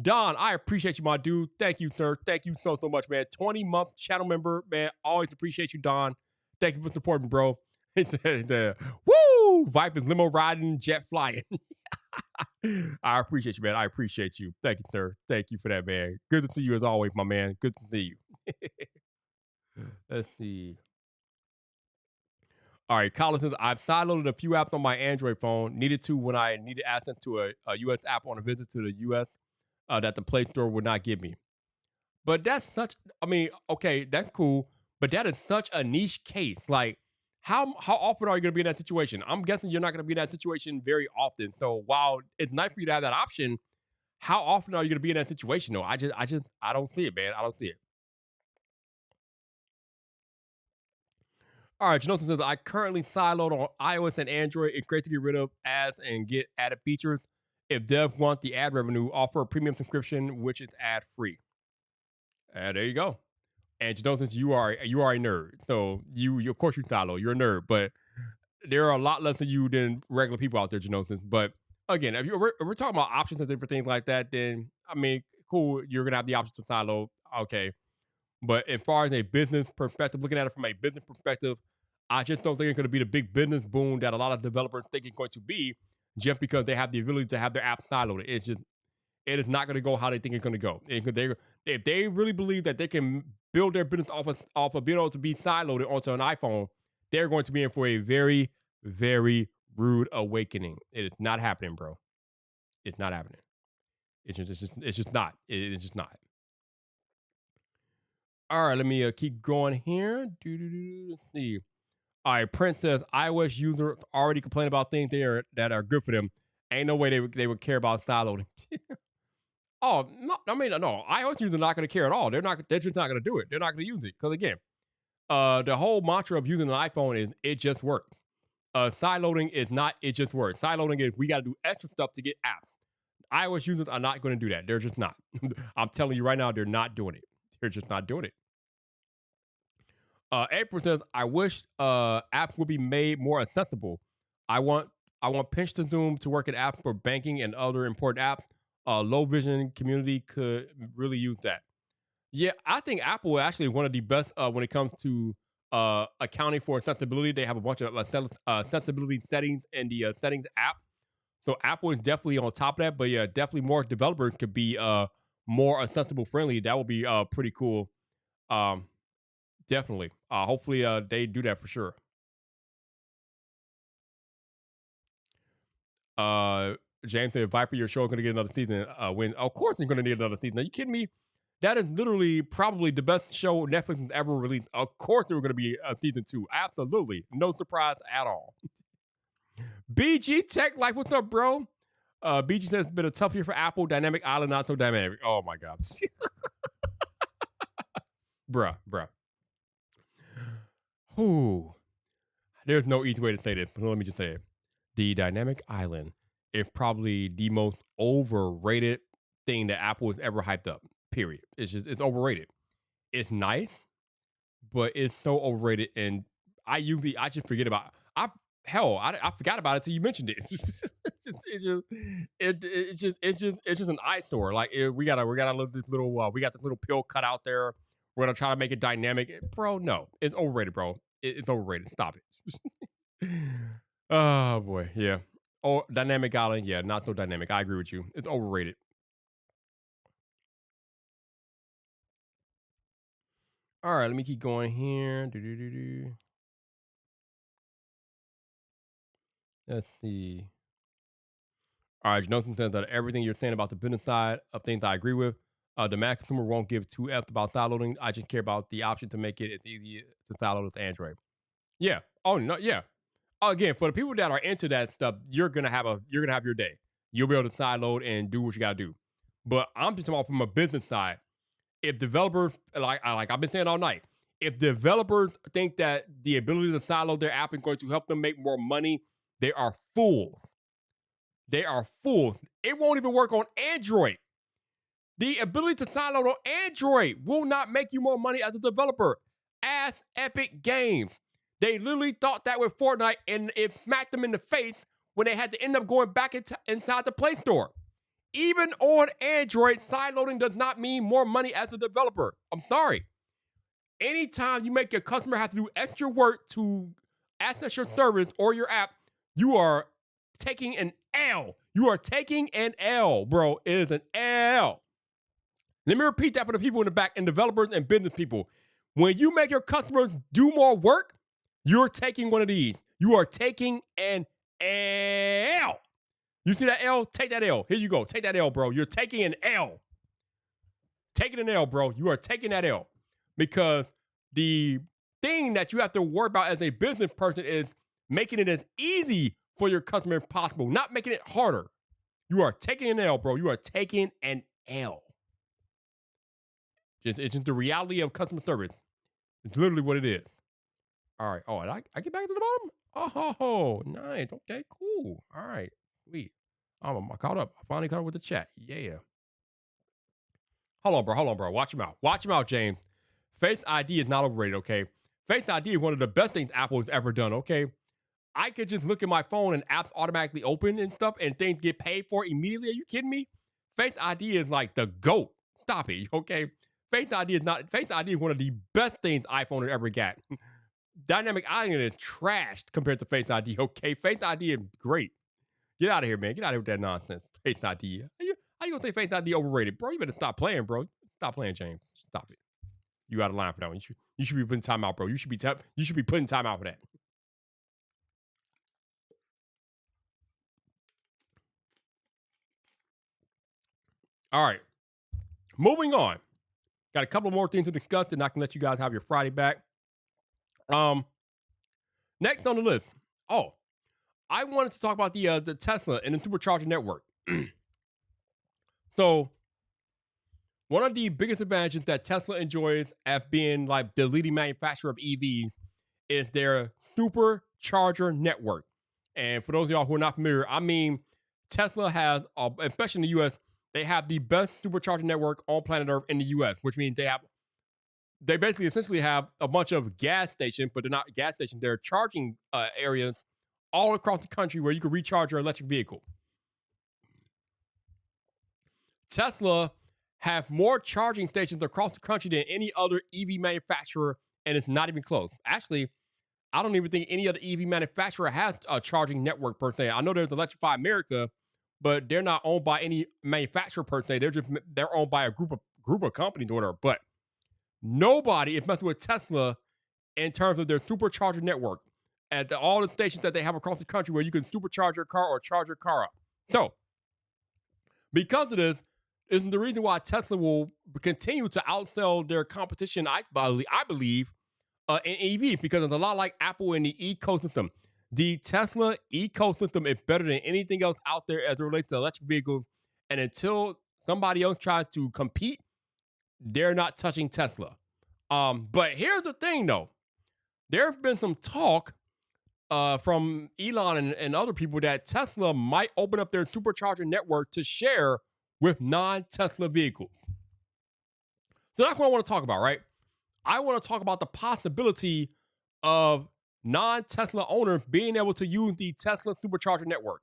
Don, I appreciate you, my dude. Thank you, sir. Thank you so much, man. 20-month channel member, man. Always appreciate you, Don. Thank you for supporting, bro. Woo! Vipers limo riding, jet flying. I appreciate you, man. I appreciate you. Thank you, sir. Thank you for that, man. Good to see you as always, my man. Good to see you. Let's see. All right, Colin says, I've downloaded a few apps on my Android phone. Needed to when I needed access to a U.S. app on a visit to the U.S. That the Play Store would not give me. But that's okay, that's cool. But that is such a niche case. Like, how often are you going to be in that situation? I'm guessing you're not going to be in that situation very often. So while it's nice for you to have that option, how often are you going to be in that situation? though? I don't see it, man. I don't see it. All right, Jonathan says, I currently sideload on iOS and Android. It's great to get rid of ads and get added features. If devs want the ad revenue, offer a premium subscription, which is ad free. There you go. And Jonathan, you are a nerd. So you of course you sideload. You're a nerd, but there are a lot less of you than regular people out there, Jonathan. But again, if we're talking about options and different things like that, then I mean, cool. You're gonna have the option to sideload. Okay. But as far as a business perspective, looking at it from a business perspective, I just don't think it's going to be the big business boom that a lot of developers think it's going to be, just because they have the ability to have their app sideloaded. It is not going to go how they think it's going to go. If they really believe that they can build their business off of being able to be sideloaded onto an iPhone, they're going to be in for a very, very rude awakening. It is not happening, bro. It's not happening. It's just not. It's just not. All right, let me keep going here. Let's see. All right, Prince says iOS users already complain about things that are good for them. Ain't no way they would care about sideloading. Oh, no, I mean, no, iOS users are not going to care at all. They're just not going to do it. They're not going to use it because again, the whole mantra of using an iPhone is it just works. Sideloading is not it just works. Sideloading is we got to do extra stuff to get apps. iOS users are not going to do that. They're just not. I'm telling you right now, they're not doing it. They're just not doing it. April says, I wish apps would be made more accessible. I want Pinch to Zoom to work in apps for banking and other important apps. Low vision community could really use that. Yeah, I think Apple is actually one of the best when it comes to accounting for accessibility. They have a bunch of accessibility settings in the settings app. So Apple is definitely on top of that. But yeah, definitely more developers could be more accessible friendly. That would be pretty cool. Definitely. Hopefully they do that for sure. James said, Viper, your show is going to get another season. When of course it's going to need another season. Are you kidding me? That is literally probably the best show Netflix has ever released. Of course there were going to be a season 2. Absolutely. No surprise at all. BG Tech, like, what's up, bro? BG says it's been a tough year for Apple. Dynamic Island, not so dynamic. Oh my God. bruh. Whew. There's no easy way to say this, but let me just say it. The Dynamic Island is probably the most overrated thing that Apple has ever hyped up. Period. It's overrated. It's nice, but it's so overrated, and I just forget about it. I forgot about it till you mentioned it. It's just an eyesore. Like we got this little pill cut out there. We're gonna try to make it dynamic, bro. No, it's overrated, bro. It's overrated. Stop it. Oh boy, yeah. Oh, Dynamic Island, yeah, not so dynamic. I agree with you. It's overrated. All right, let me keep going here. Let's see. All right, Jonathan says that everything you're saying about the business side of things I agree with. The Mac consumer won't give two F's about sideloading. I just care about the option to make it as easy to sideload as Android. Yeah. Oh no. Yeah. Again, for the people that are into that stuff, you're gonna have your day. You'll be able to sideload and do what you gotta do. But I'm just talking about from a business side. If developers like I've been saying all night, if developers think that the ability to sideload their app is going to help them make more money, they are fools. They are fools. It won't even work on Android. The ability to sideload on Android will not make you more money as a developer. Ask Epic Games. They literally thought that with Fortnite, and it smacked them in the face when they had to end up going back inside the Play Store. Even on Android, sideloading does not mean more money as a developer. I'm sorry. Anytime you make your customer have to do extra work to access your service or your app, you are taking an L. You are taking an L, bro. It is an L. Let me repeat that for the people in the back and developers and business people. When you make your customers do more work, you're taking one of these. You are taking an L. You see that L? Take that L. Here you go. Take that L, bro. You're taking an L. Taking an L, bro. You are taking that L. Because the thing that you have to worry about as a business person is making it as easy for your customer as possible, not making it harder. You are taking an L, bro. You are taking an L. It's just the reality of customer service. It's literally what it is. All right. Oh, and I get back to the bottom? Oh, nice. Okay, cool. All right. Sweet. I caught up. I finally caught up with the chat. Yeah. Hold on, bro. Hold on, bro. Watch him out. Watch him out, James. Face ID is not overrated, okay? Face ID is one of the best things Apple has ever done, okay? I could just look at my phone and apps automatically open and stuff and things get paid for immediately. Are you kidding me? Face ID is like the GOAT. Stop it, okay? Face ID is one of the best things iPhone has ever got. Dynamic Island is trashed compared to Face ID, okay? Face ID is great. Get out of here, man. Get out of here with that nonsense. Face ID. How you gonna say Face ID overrated? Bro, you better stop playing, bro. Stop playing, James. Stop it. You out of line for that one. You should be putting time out, bro. You should be putting time out for that. All right. Moving on. Got a couple more things to discuss, and I can let you guys have your Friday back. Next on the list. Oh, I wanted to talk about the Tesla and the supercharger network. So, one of the biggest advantages that Tesla enjoys as being like the leading manufacturer of EVs is their supercharger network. And for those of y'all who are not familiar, I mean, Tesla has, especially in the US, they have the best supercharger network on planet Earth in the US, which means they basically essentially have a bunch of gas stations, but they're not gas stations, they're charging areas all across the country where you can recharge your electric vehicle. Tesla have more charging stations across the country than any other EV manufacturer, and it's not even close. Actually, I don't even think any other EV manufacturer has a charging network per se. I know there's Electrify America, but they're not owned by any manufacturer per se. They're owned by a group of companies or whatever. But nobody is messing with Tesla in terms of their supercharger network at all the stations that they have across the country where you can supercharge your car or charge your car up. So, because of this is the reason why Tesla will continue to outsell their competition, I believe, in EVs, because it's a lot like Apple in the ecosystem. The Tesla ecosystem is better than anything else out there as it relates to electric vehicles. And until somebody else tries to compete, they're not touching Tesla. But here's the thing, though. There's been some talk from Elon and other people that Tesla might open up their supercharger network to share with non-Tesla vehicles. So that's what I want to talk about, right? I want to talk about the possibility of non-Tesla owners being able to use the Tesla supercharger network.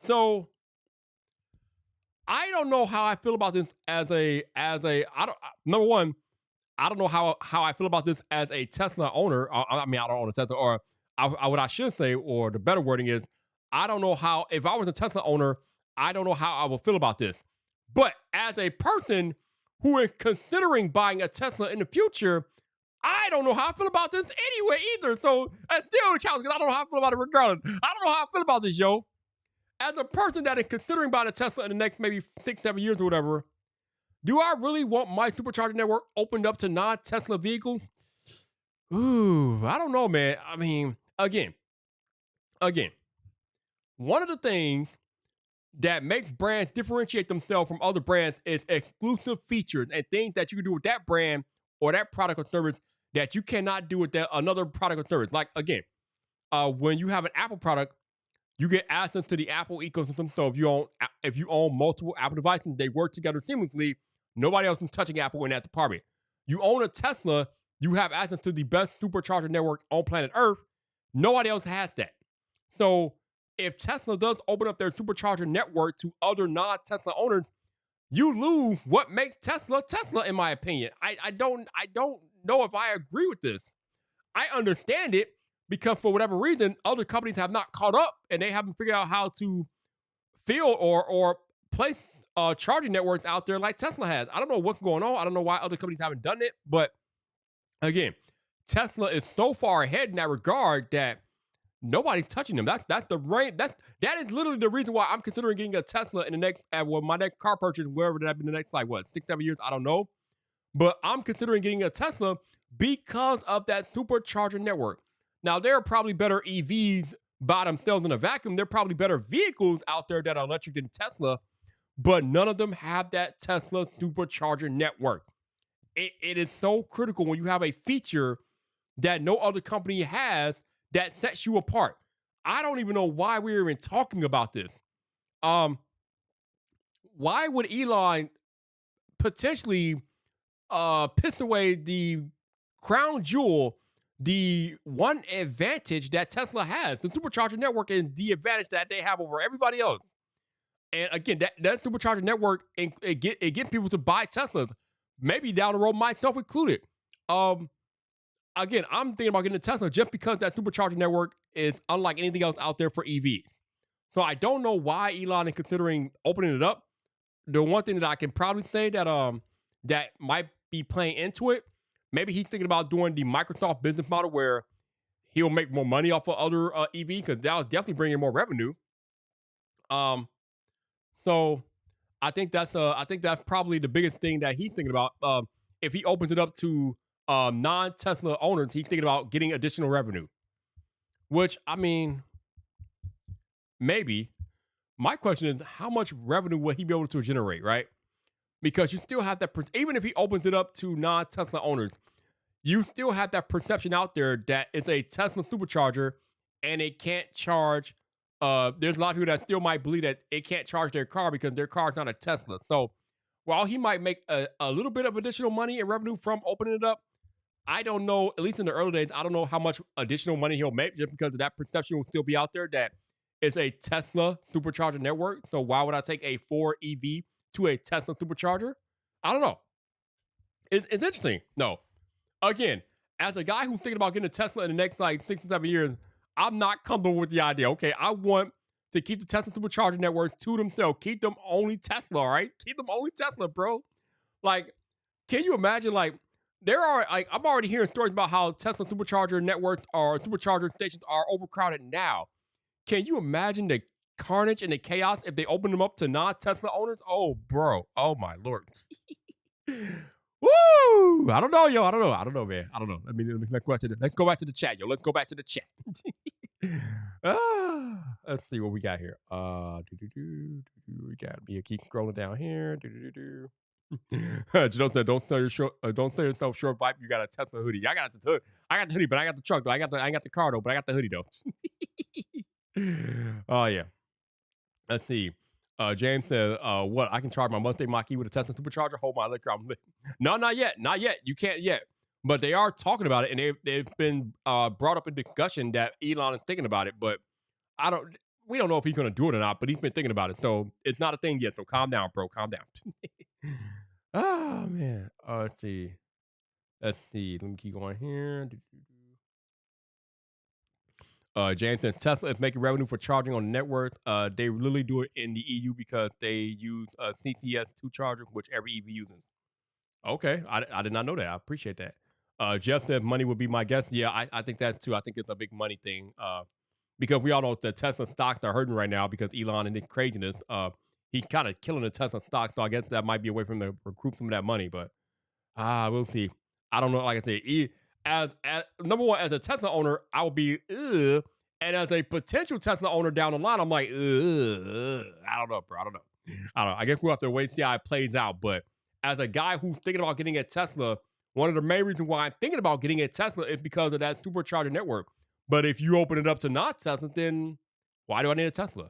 So I don't know how I feel about this number one, I don't know how I feel about this as a Tesla owner. I don't own a Tesla, or what I should say, or the better wording is, I don't know how, if I was a Tesla owner, I don't know how I will feel about this. But as a person who is considering buying a Tesla in the future, I don't know how I feel about this anyway either. So it's still a challenge because I don't know how I feel about it regardless. I don't know how I feel about this, yo. As a person that is considering buying a Tesla in the next maybe 6-7 years or whatever, do I really want my supercharger network opened up to non-Tesla vehicles? Ooh, I don't know, man. I mean, again, one of the things that makes brands differentiate themselves from other brands is exclusive features and things that you can do with that brand or that product or service that you cannot do with another product or service. Like, again, when you have an Apple product, you get access to the Apple ecosystem. So if you own multiple Apple devices, they work together seamlessly. Nobody else is touching Apple in that department. You own a Tesla, you have access to the best supercharger network on planet Earth. Nobody else has that. So if Tesla does open up their supercharger network to other non-Tesla owners, you lose what makes Tesla Tesla, in my opinion. I don't know if I agree with this. I understand it because for whatever reason, other companies have not caught up and they haven't figured out how to field or place charging networks out there like Tesla has. I don't know what's going on. I don't know why other companies haven't done it. But again, Tesla is so far ahead in that regard that nobody's touching them. That's the rain. That is literally the reason why I'm considering getting a Tesla in the next my next car purchase, wherever that be the next 6-7 years. I don't know, but I'm considering getting a Tesla because of that supercharger network. Now there are probably better EVs by themselves in a vacuum. There are probably better vehicles out there that are electric than Tesla, but none of them have that Tesla supercharger network. It is so critical when you have a feature that no other company has that sets you apart. I don't even know why we're even talking about this. Um, why would Elon potentially piss away the crown jewel, the one advantage that Tesla has, the supercharger network, and the advantage that they have over everybody else? And again, that supercharger network, it get people to buy Teslas. Maybe down the road, myself included. Um, Again, I'm thinking about getting a Tesla just because that supercharger network is unlike anything else out there for EV. So I don't know why Elon is considering opening it up. The one thing that I can probably say that might be playing into it, maybe he's thinking about doing the Microsoft business model where he'll make more money off of other EV because that'll definitely bring in more revenue. Um, so I think that's probably the biggest thing that he's thinking about. If he opens it up to non-Tesla owners, he's thinking about getting additional revenue. Which I mean, maybe. My question is, how much revenue will he be able to generate, right? Because you still have that, even if he opens it up to non-Tesla owners, you still have that perception out there that it's a Tesla supercharger and it can't charge. There's a lot of people that still might believe that it can't charge their car because their car is not a Tesla. So while he might make a little bit of additional money and revenue from opening it up, I don't know, at least in the early days, I don't know how much additional money he'll make just because of that perception will still be out there that it's a Tesla supercharger network. So why would I take a Ford EV to a Tesla supercharger? I don't know. It's interesting. No. Again, as a guy who's thinking about getting a Tesla in the next like 6 to 7 years, I'm not comfortable with the idea. Okay, I want to keep the Tesla supercharger network to themselves. Keep them only Tesla, all right? Keep them only Tesla, bro. Like, can you imagine, like, there are, like, I'm already hearing stories about how Tesla supercharger networks or supercharger stations are overcrowded now. Can you imagine the carnage and the chaos if they open them up to non-Tesla owners? Oh, bro. Oh, my Lord. Woo! I don't know, yo. I don't know, man. I don't know. Let's go back to the chat, yo. Let's go back to the chat. Let's see what we got here. We got me. Keep scrolling down here. Don't sell yourself short, Vibe. You got a Tesla hoodie. I got the hood. I got the hoodie, but I got the truck though. I ain't got the car though, but I got the hoodie though. Oh yeah. Let's see. James said, what? I can charge my Mustang Mach-E with a Tesla supercharger? Hold my liquor. No, not yet. Not yet. You can't yet. But they are talking about it, and they've been brought up in discussion that Elon is thinking about it. But we don't know if he's going to do it or not, but he's been thinking about it. So it's not a thing yet. So calm down, bro. Calm down. Oh, man. Let's see. Let me keep going here. James said Tesla is making revenue for charging on the network. They literally do it in the EU because they use CCS2 charger, which every EV uses. Okay, I did not know that. I appreciate that. Jeff said money would be my guess. Yeah, I think that too. I think it's a big money thing. Because we all know the Tesla stocks are hurting right now because Elon and his craziness. He's kind of killing the Tesla stock, so I guess that might be a way for him to recoup some of that money. But we'll see. I don't know. Like I said, as number one, as a Tesla owner, I would be ugh. And as a potential Tesla owner down the line, I'm like, ugh. I don't know, bro. I don't know. I guess we'll have to wait and see how it plays out. But as a guy who's thinking about getting a Tesla, one of the main reasons why I'm thinking about getting a Tesla is because of that supercharger network. But if you open it up to not Tesla, then why do I need a Tesla?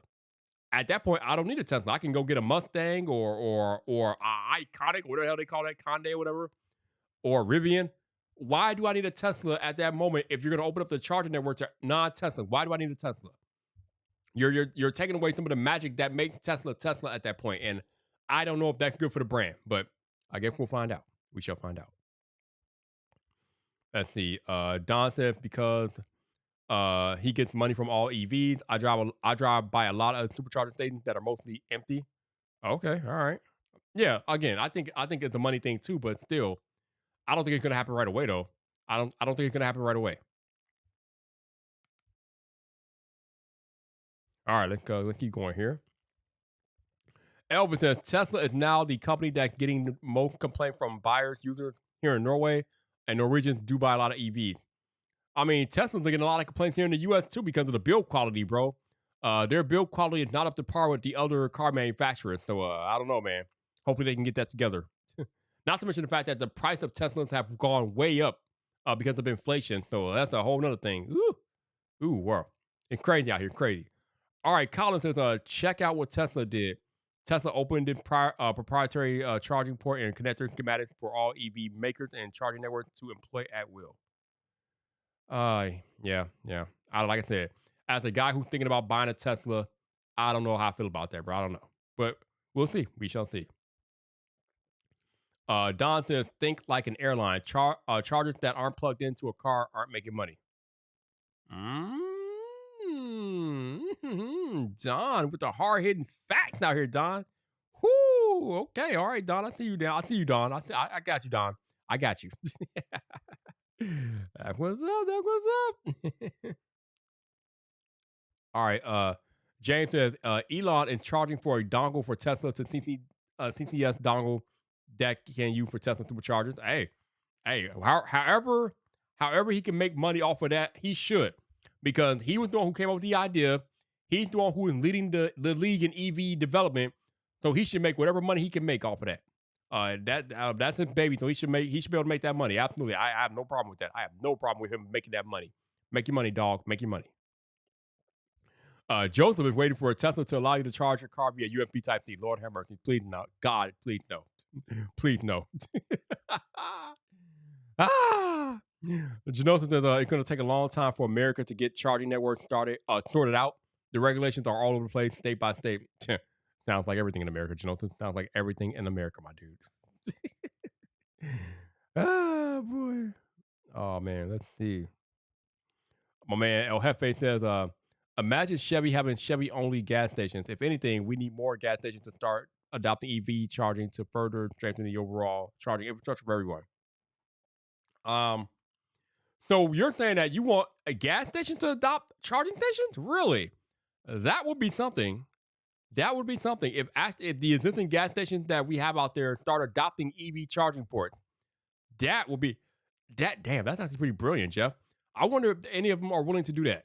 At that point, I don't need a Tesla. I can go get a Mustang or Iconic, whatever the hell they call that, Conde or whatever, or Rivian. Why do I need a Tesla at that moment if you're going to open up the charging network to non-Tesla? Why do I need a Tesla? You're taking away some of the magic that makes Tesla at that point, and I don't know if that's good for the brand, but I guess we'll find out. We shall find out. Let's see. Don says because he gets money from all EVs. I drive by a lot of supercharger stations that are mostly empty. Okay, all right. Yeah, again, I think it's a money thing too, but still, I don't think it's gonna happen right away though. I don't think it's gonna happen right away. All right, let's keep going here. Elvis says Tesla is now the company that's getting the most complaint from buyers, users here in Norway, and Norwegians do buy a lot of EVs. I mean, Tesla's getting a lot of complaints here in the U.S. too because of the build quality, bro. Their build quality is not up to par with the other car manufacturers. So I don't know, man. Hopefully they can get that together. Not to mention the fact that the price of Teslas have gone way up because of inflation. So that's a whole nother thing. Ooh, wow. It's crazy out here, crazy. All right, Colin says, check out what Tesla did. Tesla opened its proprietary charging port and connector schematic for all EV makers and charging networks to employ at will. Yeah, yeah. Like I said, as a guy who's thinking about buying a Tesla, I don't know how I feel about that, bro. I don't know, but we'll see. We shall see. Don says, think like an airline. Chargers that aren't plugged into a car aren't making money. Don with the hard hitting facts out here, Don. Whoo, okay, all right, Don. I see you, Don. I got you, Don. I got you. That was up. That was up. All right. James says Elon is charging for a dongle for Tesla to TTS dongle that can use for Tesla superchargers. Hey, however he can make money off of that, he should, because he was the one who came up with the idea. He's the one who is leading the league in EV development, so he should make whatever money he can make off of that. That's his baby, so he should be able to make that money. Absolutely, I have no problem with that. I have no problem with him making that money. Make your money, dog. Make your money. Joseph is waiting for a Tesla to allow you to charge your car via USB Type C. Lord have mercy. Please no. God, please no. Please no. Joseph says it's going to take a long time for America to get charging networks sorted out. The regulations are all over the place, state by state. Sounds like everything in America, Joseph. Sounds like everything in America, my dudes. Boy. Oh, man. Let's see. My man El Jefe says, imagine Chevy having Chevy-only gas stations. If anything, we need more gas stations to start adopting EV charging to further strengthen the overall charging infrastructure for everyone. So you're saying that you want a gas station to adopt charging stations? Really? That would be something. That would be something if the existing gas stations that we have out there start adopting EV charging ports. That would be that. Damn, that's actually pretty brilliant, Jeff. I wonder if any of them are willing to do that.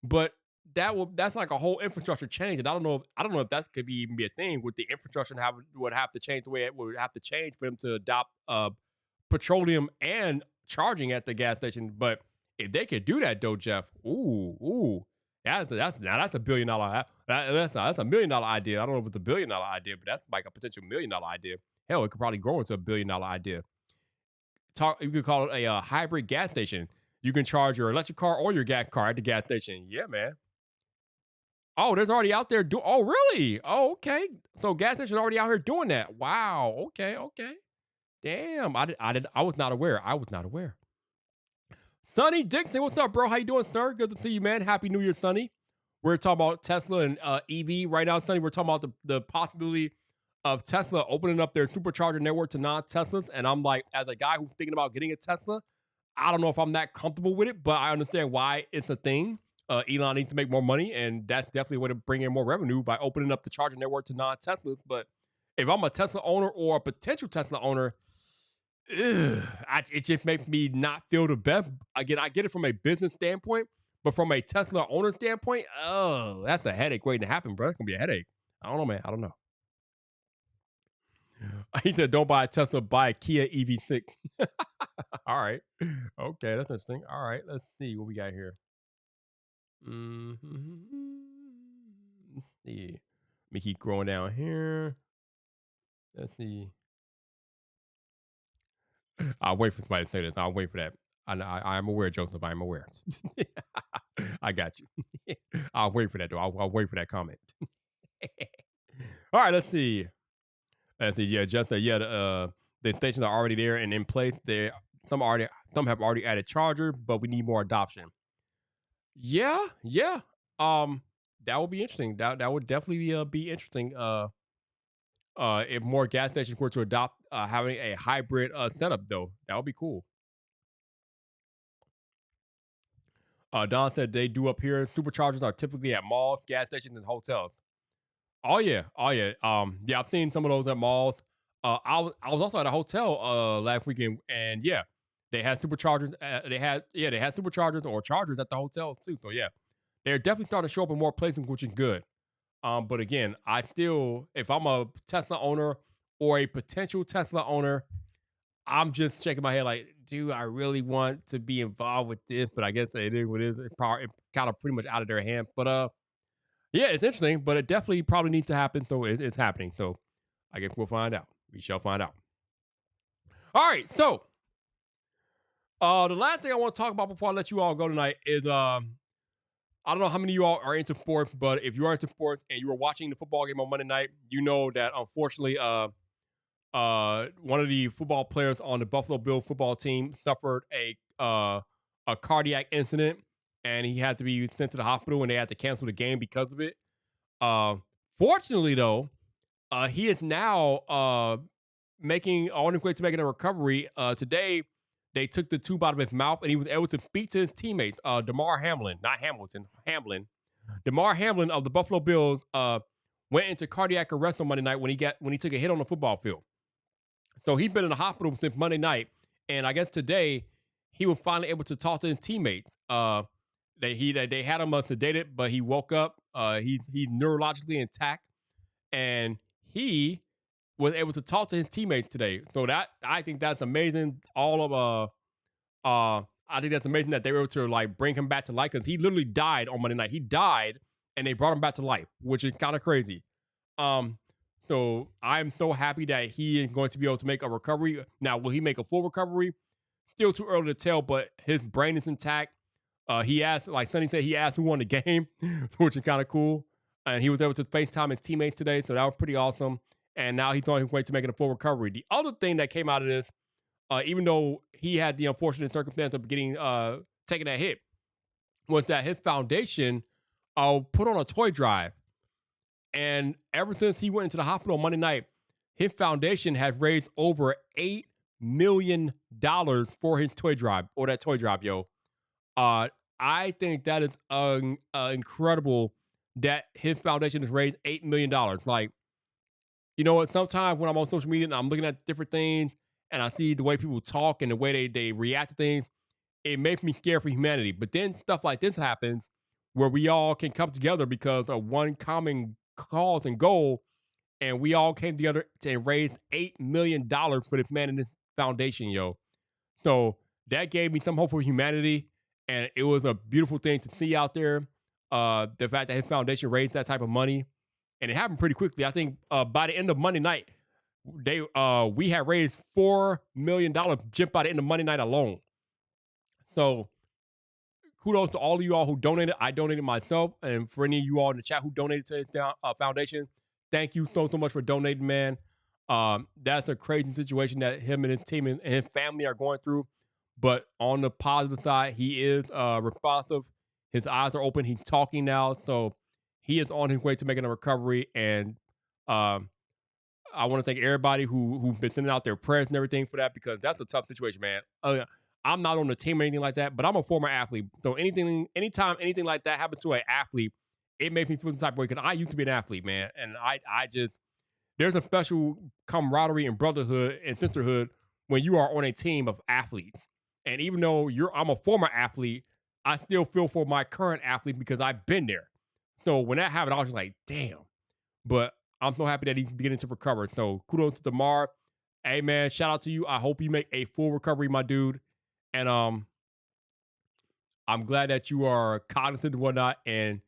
But that's like a whole infrastructure change, and I don't know if that could even be a thing with the infrastructure would have to change the way it would have to change for them to adopt petroleum and charging at the gas station. But if they could do that, though, Jeff, that's a $1 billion. That's a $1 million idea. I don't know if it's a $1 billion idea, but that's like a potential $1 million idea. Hell, it could probably grow into a $1 billion idea. You could call it a hybrid gas station. You can charge your electric car or your gas car at the gas station. Yeah, man. Oh, there's already out there. Oh, really? Oh, okay. So gas station already out here doing that. Wow. Okay. Damn. I was not aware. Sonny Dixon, what's up, bro? How you doing, sir? Good to see you, man. Happy New Year, Sonny. We're talking about Tesla and EV right now, Sonny. We're talking about the possibility of Tesla opening up their supercharger network to non-Teslas. And I'm like, as a guy who's thinking about getting a Tesla, I don't know if I'm that comfortable with it, but I understand why it's a thing. Elon needs to make more money, and that's definitely a way to bring in more revenue by opening up the charging network to non-Teslas. But if I'm a Tesla owner or a potential Tesla owner, it just makes me not feel the best. Again, I get it from a business standpoint, but from a Tesla owner standpoint, that's a headache waiting to happen, bro. It's going to be a headache. I don't know, man. I don't know. He said, don't buy a Tesla, buy a Kia EV6. All right. Okay, that's interesting. All right, let's see what we got here. Let's see. Let me keep going down here. Let's see. I'll wait for somebody to say this. I'll wait for that. I'm aware, Joseph. I'm aware. I got you. I'll wait for that, though. I'll wait for that comment. All right, let's see. Yeah, just the stations are already there and in place. Some have already added charger, but we need more adoption. Yeah. That would be interesting. That would definitely be interesting. If more gas stations were to adopt having a hybrid setup, though, that would be cool. Don said they do up here. Superchargers are typically at malls, gas stations, and hotels. Oh yeah. Yeah, I've seen some of those at malls. I was also at a hotel last weekend, and yeah, they had superchargers. They had superchargers or chargers at the hotel too. So yeah, they're definitely starting to show up in more places, which is good. But again, if I'm a Tesla owner or a potential Tesla owner, I'm just shaking my head like, do I really want to be involved with this? But I guess it is what it is. It kind of pretty much out of their hands. But yeah, it's interesting, but it definitely probably needs to happen. So it's happening. So I guess we'll find out. We shall find out. All right. So the last thing I want to talk about before I let you all go tonight is I don't know how many of you all are into sports, but if you are into sports and you were watching the football game on Monday night, you know that unfortunately one of the football players on the Buffalo Bills football team suffered a cardiac incident, and he had to be sent to the hospital, and they had to cancel the game because of it. Uh, Fortunately, though, he is now making on his way to making a recovery. Today, they took the tube out of his mouth, and he was able to speak to his teammates. Damar Hamlin, not Hamilton, Hamlin. Damar Hamlin of the Buffalo Bills went into cardiac arrest on Monday night when he took a hit on the football field. So he's been in the hospital since Monday night, and I guess today he was finally able to talk to his teammates. They had him sedated, but he woke up. He's neurologically intact, and he was able to talk to his teammates today. So that I think that's amazing. I think that's amazing that they were able to like bring him back to life because he literally died on Monday night. He died, and they brought him back to life, which is kind of crazy. So I'm so happy that he is going to be able to make a recovery. Now, will he make a full recovery? Still too early to tell, but his brain is intact. He asked, like Sonny said, he asked who won the game, which is kind of cool. And he was able to FaceTime his teammates today, so that was pretty awesome. And now he's on his way to making a full recovery. The other thing that came out of this, even though he had the unfortunate circumstance of getting taking that hit, was that his foundation put on a toy drive. And ever since he went into the hospital on Monday night, his foundation has raised over $8 million for his toy drive, or that toy drive, yo. I think that is incredible that his foundation has raised $8 million. Like, you know what? Sometimes when I'm on social media and I'm looking at different things and I see the way people talk and the way they react to things, it makes me scared for humanity. But then stuff like this happens where we all can come together because of one common cause and goal, and we all came together to raise $8 million for this man in this foundation, yo. So that gave me some hope for humanity, and it was a beautiful thing to see out there. The fact that his foundation raised that type of money, and it happened pretty quickly. I think by the end of Monday night, we had raised $4 million just by the end of Monday night alone. So kudos to all of you all who donated. I donated myself, and for any of you all in the chat who donated to this foundation, thank you so much for donating, man. That's a crazy situation that him and his team and his family are going through. But on the positive side, he is responsive. His eyes are open. He's talking now, so he is on his way to making a recovery. And I want to thank everybody who's been sending out their prayers and everything for that, because that's a tough situation, man. I'm not on the team or anything like that, but I'm a former athlete. So anytime anything like that happens to an athlete, it makes me feel the type of way, because I used to be an athlete, man. And I just, there's a special camaraderie and brotherhood and sisterhood when you are on a team of athletes. And even though I'm a former athlete, I still feel for my current athlete because I've been there. So when that happened, I was just like, damn. But I'm so happy that he's beginning to recover. So kudos to Damar. Hey, man, shout out to you. I hope you make a full recovery, my dude. And I'm glad that you are cognizant and whatnot. And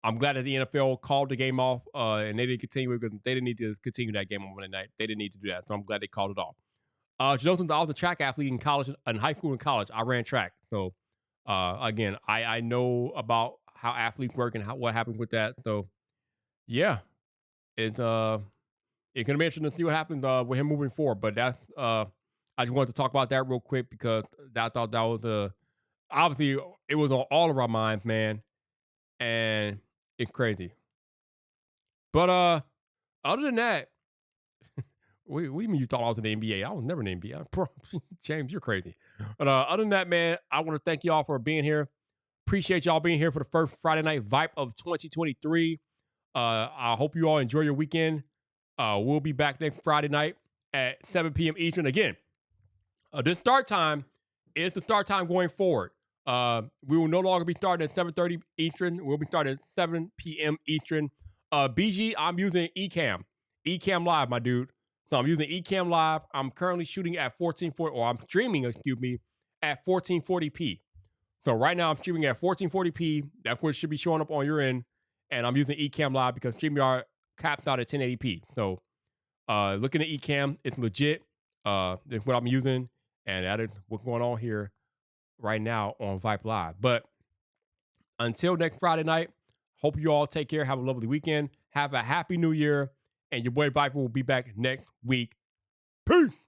I'm glad that the NFL called the game off and they didn't continue it, because they didn't need to continue that game on Monday night. They didn't need to do that. So I'm glad they called it off. Since I was a track athlete in college, in high school and college, I ran track. So again, I know about how athletes work and what happens with that. So yeah, it's gonna be interesting to see what happens with him moving forward. But that's I just wanted to talk about that real quick, because I thought that was obviously it was on all of our minds, man, and it's crazy. But other than that, what do you mean you thought I was in the NBA? I was never in the NBA. James, you're crazy. But other than that, man, I want to thank y'all for being here. Appreciate y'all being here for the first Friday Night Vibe of 2023. I hope you all enjoy your weekend. We'll be back next Friday night at 7 p.m. Eastern. Again, the start time is the start time going forward. We will no longer be starting at 7:30 Eastern. We'll be starting at 7 p.m. Eastern. BG, I'm using Ecamm Live, my dude. So I'm using Ecamm Live. I'm currently shooting at 1440, or I'm streaming, excuse me, at 1440p. So right now I'm streaming at 1440p. That's what it should be showing up on your end. And I'm using Ecamm Live because StreamYard capped out at 1080p. So looking at Ecamm, it's legit. That's what I'm using. And that is what's going on here right now on Vibe Live. But until next Friday night, hope you all take care. Have a lovely weekend. Have a happy new year. And your boy Viper will be back next week. Peace.